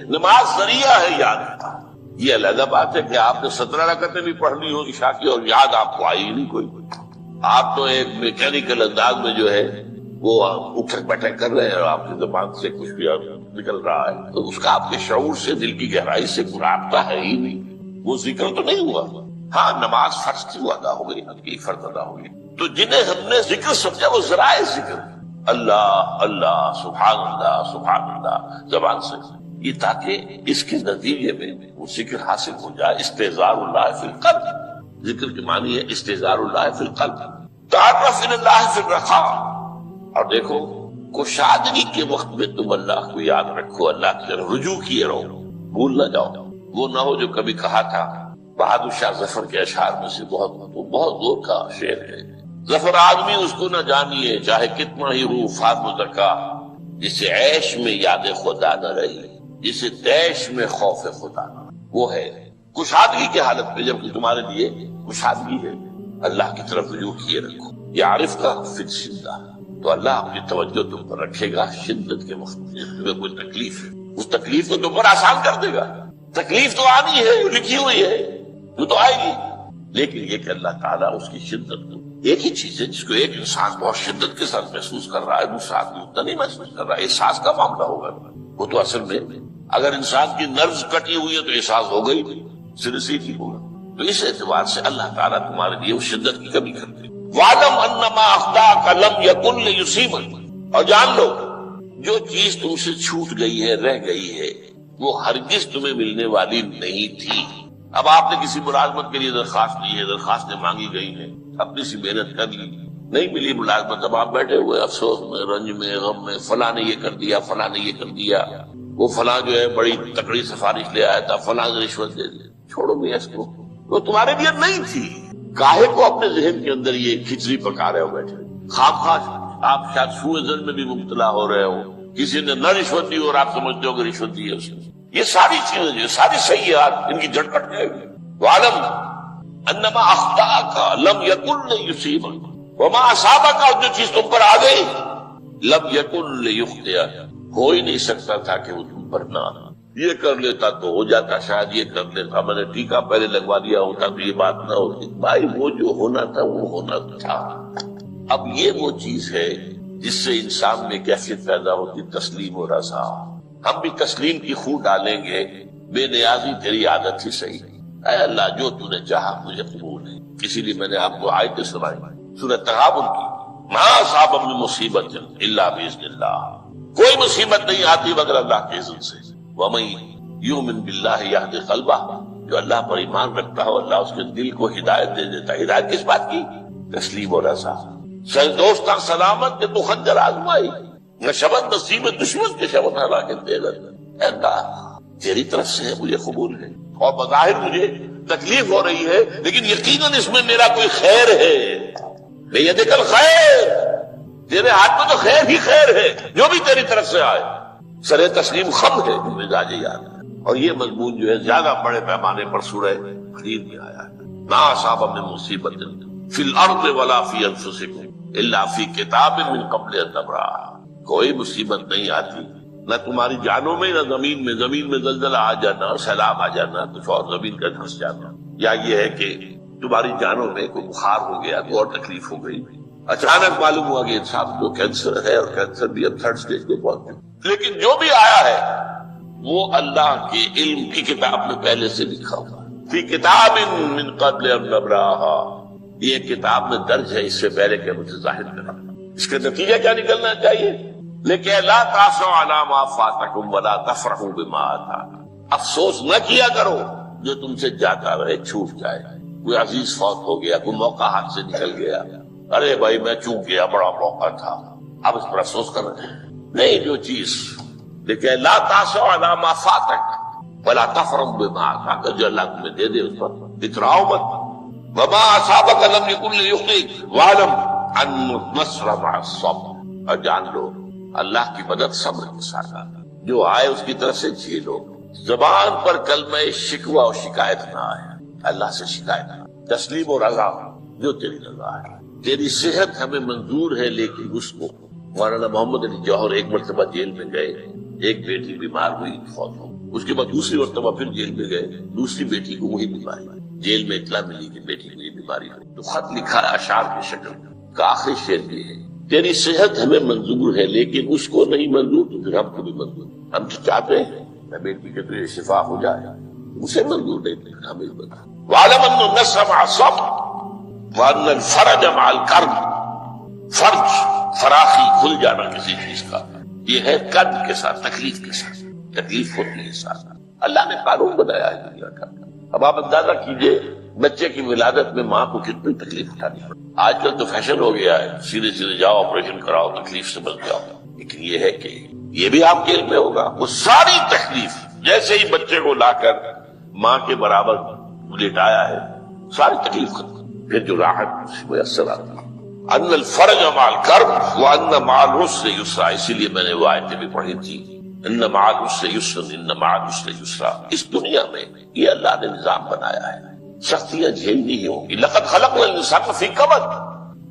نماز ذریعہ ہے یاد کا۔ یہ علیحدہ بات ہے کہ آپ نے 17 رکعتیں بھی پڑھ لی ہو عشاء کی اور یاد آپ کو آئی نہیں کوئی، آپ تو ایک میکینیکل انداز میں جو ہے وہ اٹھک بیٹھک کر رہے ہیں اور آپ کی زبان سے کچھ بھی نکل رہا ہے، تو اس کا آپ کے شعور سے، دل کی گہرائی سے کوئی رابطہ ہے ہی نہیں، وہ ذکر تو نہیں ہوا۔ ہاں نماز فرض تھی وہ ادا ہو گئی، حقیقی فرض ادا ہو گئی، تو جنہیں ہم نے ذکر سمجھا وہ ذرائع ذکر، اللہ اللہ، سبحان اللہ سبحان اللہ زبان سے، یہ تاکہ اس کے نتیجے میں وہ ذکر حاصل ہو جائے۔ استحضار اللہ فی القلب، ذکر کے معنی ہے استحضار اللہ فی القلب، تعرف الی اللہ فی الرخاء، اور دیکھو کشادگی کے وقت میں تم اللہ کو یاد رکھو، اللہ کی طرف رجوع کیے رہو، بھول نہ جاؤ۔ وہ نہ ہو جو کبھی کہا تھا بہادر شاہ ظفر کے اشعار میں سے، بہت زور کا شعر ہے، ظفر آدمی اس کو نہ جانیے چاہے کتنا ہی روح فاضل زکا، جسے عیش میں یاد خدا نہ رہی، جسے تیش میں خوف خدا نہ، وہ ہے کشادگی کی حالت میں، جب کہ تمہارے لیے کشادگی ہے، اللہ کی طرف رجوع کیے رکھو۔ یہ عارف کا فی الشدہ، تو اللہ اپنی توجہ تم پر رکھے گا شدت کے وقت، تمہیں کوئی تکلیف ہے اس تکلیف کو تم پر آسان کر دے گا۔ تکلیف تو آنی ہے، لکھی ہوئی ہے، وہ تو آئے گی، لیکن یہ کہ اللہ تعالیٰ اس کی شدت کو، ایک ہی چیز ہے جس کو ایک انسان بہت شدت کے ساتھ محسوس کر رہا ہے، دوسرا آدمی اتنا نہیں محسوس کر رہا ہے، احساس کا معاملہ ہوگا، وہ تو اصل میں اگر انسان کی نرز کٹی ہوئی ہے تو احساس ہوگا ہی نہیں، سرے سے ہی ہوگا۔ تو اس اعتبار سے اللہ تعالیٰ تمہارے لیے اس شدت کی کمی کرتے۔ وَاعْلَمْ أَنَّمَا أَخْطَأَكَ لَمْ يَكُنْ لِيُصِيبَكَ، اور جان لو جو چیز تم سے چھوٹ گئی ہے، رہ گئی ہے، وہ ہرگز تمہیں ملنے والی نہیں تھی۔ اب آپ نے کسی ملازمت کے لیے درخواست دی ہے، درخواستیں مانگی گئی ہیں، اپنی سی محنت کر لی، نہیں ملی ملازمت، اب آپ بیٹھے ہوئے افسوس میں، رنج میں، غم میں، فلاں نے یہ کر دیا، فلاں نے یہ کر دیا، وہ فلاں جو ہے بڑی تکڑی سفارش لے آیا تھا، فلاں نے رشوت دے دی، چھوڑو بھی اس کو، وہ تمہارے لیے نہیں تھی۔ کاہے کو اپنے ذہن کے اندر یہ کھچڑی پکا رہے ہو بیٹھے، خواہ آپ شاید سوء ظن میں بھی مبتلا ہو رہے ہو، کسی نے نہ رشوت دی اور آپ سمجھتے ہو کہ رشوت دی ہے اس نے۔ یہ ساری چیزیں جو ساری سیئات ان کی جڑ کٹ جائے گی۔ وَعْلَمْ أَنَّمَا أَخْطَأَكَ لَمْ يَكُنْ لِيُصِيبَكَ وَمَا أَصَابَكَ، جو چیز تم پر آ گئی لَمْ يَكُنْ لِيُخْطِئَكَ، ہو ہی نہیں سکتا تھا کہ وہ تم پر نہ آنا۔ یہ کر لیتا تو ہو جاتا، شاید یہ کر لیتا، میں نے ٹیکا پہلے لگوا دیا ہوتا تو یہ بات نہ ہوتی۔ بھائی وہ جو ہونا تھا وہ ہونا تھا۔ اب یہ وہ چیز ہے جس سے انسان میں کیفیت پیدا ہوتی، تسلیم و رضا۔ ہم بھی تسلیم کی خو ڈالیں گے، بے نیازی تیری عادت ہی صحیح، اے اللہ جو تو نے چاہا مجھے قبول ہے۔ اسی لیے میں نے آپ کو آیتیں سنائی سورہ تغابن کی، ما اصاب من مصیبت الا باذن اللہ، کوئی مصیبت نہیں آتی مگر اللہ کے اذن سے۔ ومن یؤمن باللہ یہد قلبہ، جو اللہ پر ایمان رکھتا ہو اللہ اس کے دل کو ہدایت دے دیتا ہے۔ ہدایت کس بات کی؟ تسلیم و رضا۔ دوستاں سلامت کہ تو خنجر آزمائی، نہ شبت نصیب دشمن کے شبت ہلاکت دے گا۔ اے اللہ تیری طرف سے ہے، مجھے قبول ہے، اور بظاہر مجھے تکلیف ہو رہی ہے لیکن یقیناً اس میں میرا کوئی خیر ہے۔ بیدک الخیر، تیرے ہاتھ میں تو خیر ہی خیر ہے، جو بھی تیری طرف سے آئے۔ سر تسلیم خم ہے مزاج یاد ہے۔ اور یہ مضمون جو ہے زیادہ بڑے پیمانے پر سورہ حدید میں آیا ہے۔ ما اصاب من مصیبت فی الارض ولا فی انفسکم الا فی کتاب من قبل ان نبرأها، کوئی مصیبت نہیں آتی نہ تمہاری جانوں میں نہ زمین میں، زمین میں زلزلہ آ جانا، سیلاب آ جانا، کچھ اور زمین کا دھس جانا، یا یہ ہے کہ تمہاری جانوں میں کوئی بخار ہو گیا، کوئی اور تکلیف ہو گئی، اچانک معلوم ہوا کہ انسان کو کینسر ہے اور کینسر بھی اب 3rd stage پہ پہنچ گیا۔ لیکن جو بھی آیا ہے وہ اللہ کے علم کی کتاب میں پہلے سے لکھا ہوا، فی کتاب من قبل ان نبرأها، یہ کتاب میں درج ہے اس سے پہلے کہ مجھے ظاہر کرنا۔ اس کا نتیجہ کیا نکلنا چاہیے؟ لیکن لا تاسوا علی ما فاتکم ولا تفرحوا بما آتاکم، افسوس نہ کیا کرو جو تم سے جاتا رہے، چھوٹ جائے، کوئی عزیز فوت ہو گیا، کوئی موقع ہاتھ سے نکل گیا، ارے بھائی میں چوک گیا، بڑا موقع تھا، اب اس پر افسوس کر رہے ہیں نہیں، جو چیز لیکن لا تاسوا علی ما فاتک ولا تفرحوا بما آتاک، جو اللہ تمہیں دے دے اس پر اتراؤ مت۔ وما اصابک لم یکن لیخطئک واعلم ان النصر مع الصبر، اور جان لو اللہ کی مدد صبر کے ساتھ آتا، جو آئے اس کی طرف سے جھیلو۔ زبان پر کلمہ شکوہ اور شکایت نہ آئے، اللہ سے شکایت نہ، تسلیم و رضا، جو تیری رضا ہے۔ تیری صحت ہمیں منظور ہے لیکن اس کو، مولانا محمد علی جوہر ایک مرتبہ جیل میں گئے، ایک بیٹی بیمار ہوئی، فوت ہو، اس کے بعد دوسری مرتبہ پھر جیل میں گئے، دوسری بیٹی کو وہی بیماری، جیل میں اطلاع ملی کہ بیٹی کو یہ بیماری ہوئی، تو خط لکھا ہے اشعار کی شکل کا، آخری شعر یہ ہے، تیری صحت ہمیں منظور ہے لیکن اس کو نہیں منظور تو پھر ہم کو بھی منظور، ہم تو چاہتے ہیں میں بیٹی کے تو شفا ہو جائے، اسے منظور نہیں پھر ہمیں منظور۔ وَاعْلَمْ أَنَّ النَّصْرَ مَعَ الصَّبْرِ وَأَنَّ الْفَرَجَ مَعَ الْكَرْبِ، فرج فراخی، کھل جانا کسی چیز کا، یہ ہے قد کے ساتھ، تکلیف کے ساتھ، تکلیف ہوتی ہے ساتھ، اللہ نے قانون بنایا ہے دنیا کا۔ اب آپ اندازہ کیجئے بچے کی ولادت میں ماں کو کتنی تکلیف اٹھانی پڑتی، آج کل تو فیشن ہو گیا ہے، سیدھے سیدھے جاؤ آپریشن کراؤ، تکلیف سے بچ جاؤ، لیکن یہ ہے کہ یہ بھی آپ کے علم میں ہوگا، وہ ساری تکلیف جیسے ہی بچے کو لا کر ماں کے برابر لٹایا ہے، ساری تکلیف ختم، پھر جو راحت میسر آتی ہے۔ ان الفرج مع الکرب وان مع العسر یسرا، اسی لیے میں نے وہ آیتیں بھی پڑھی تھی، ان مع العسر یسرا ان مع العسر یسرا۔ اس دنیا میں یہ اللہ نے نظام بنایا ہے، سختیاں جھیلنی ہی ہوں گی۔ لقد خلقنا الانسان فی کبد،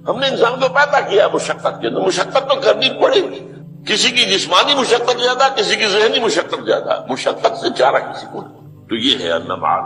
ہم نے انسان کو پیدا کیا مشقت کے اندر، مشقت تو کرنی پڑے گی، کسی کی جسمانی مشقت زیادہ، کسی کی ذہنی مشقت زیادہ، مشقت سے چارہ کسی کو نہیں۔ تو یہ ہے النماز.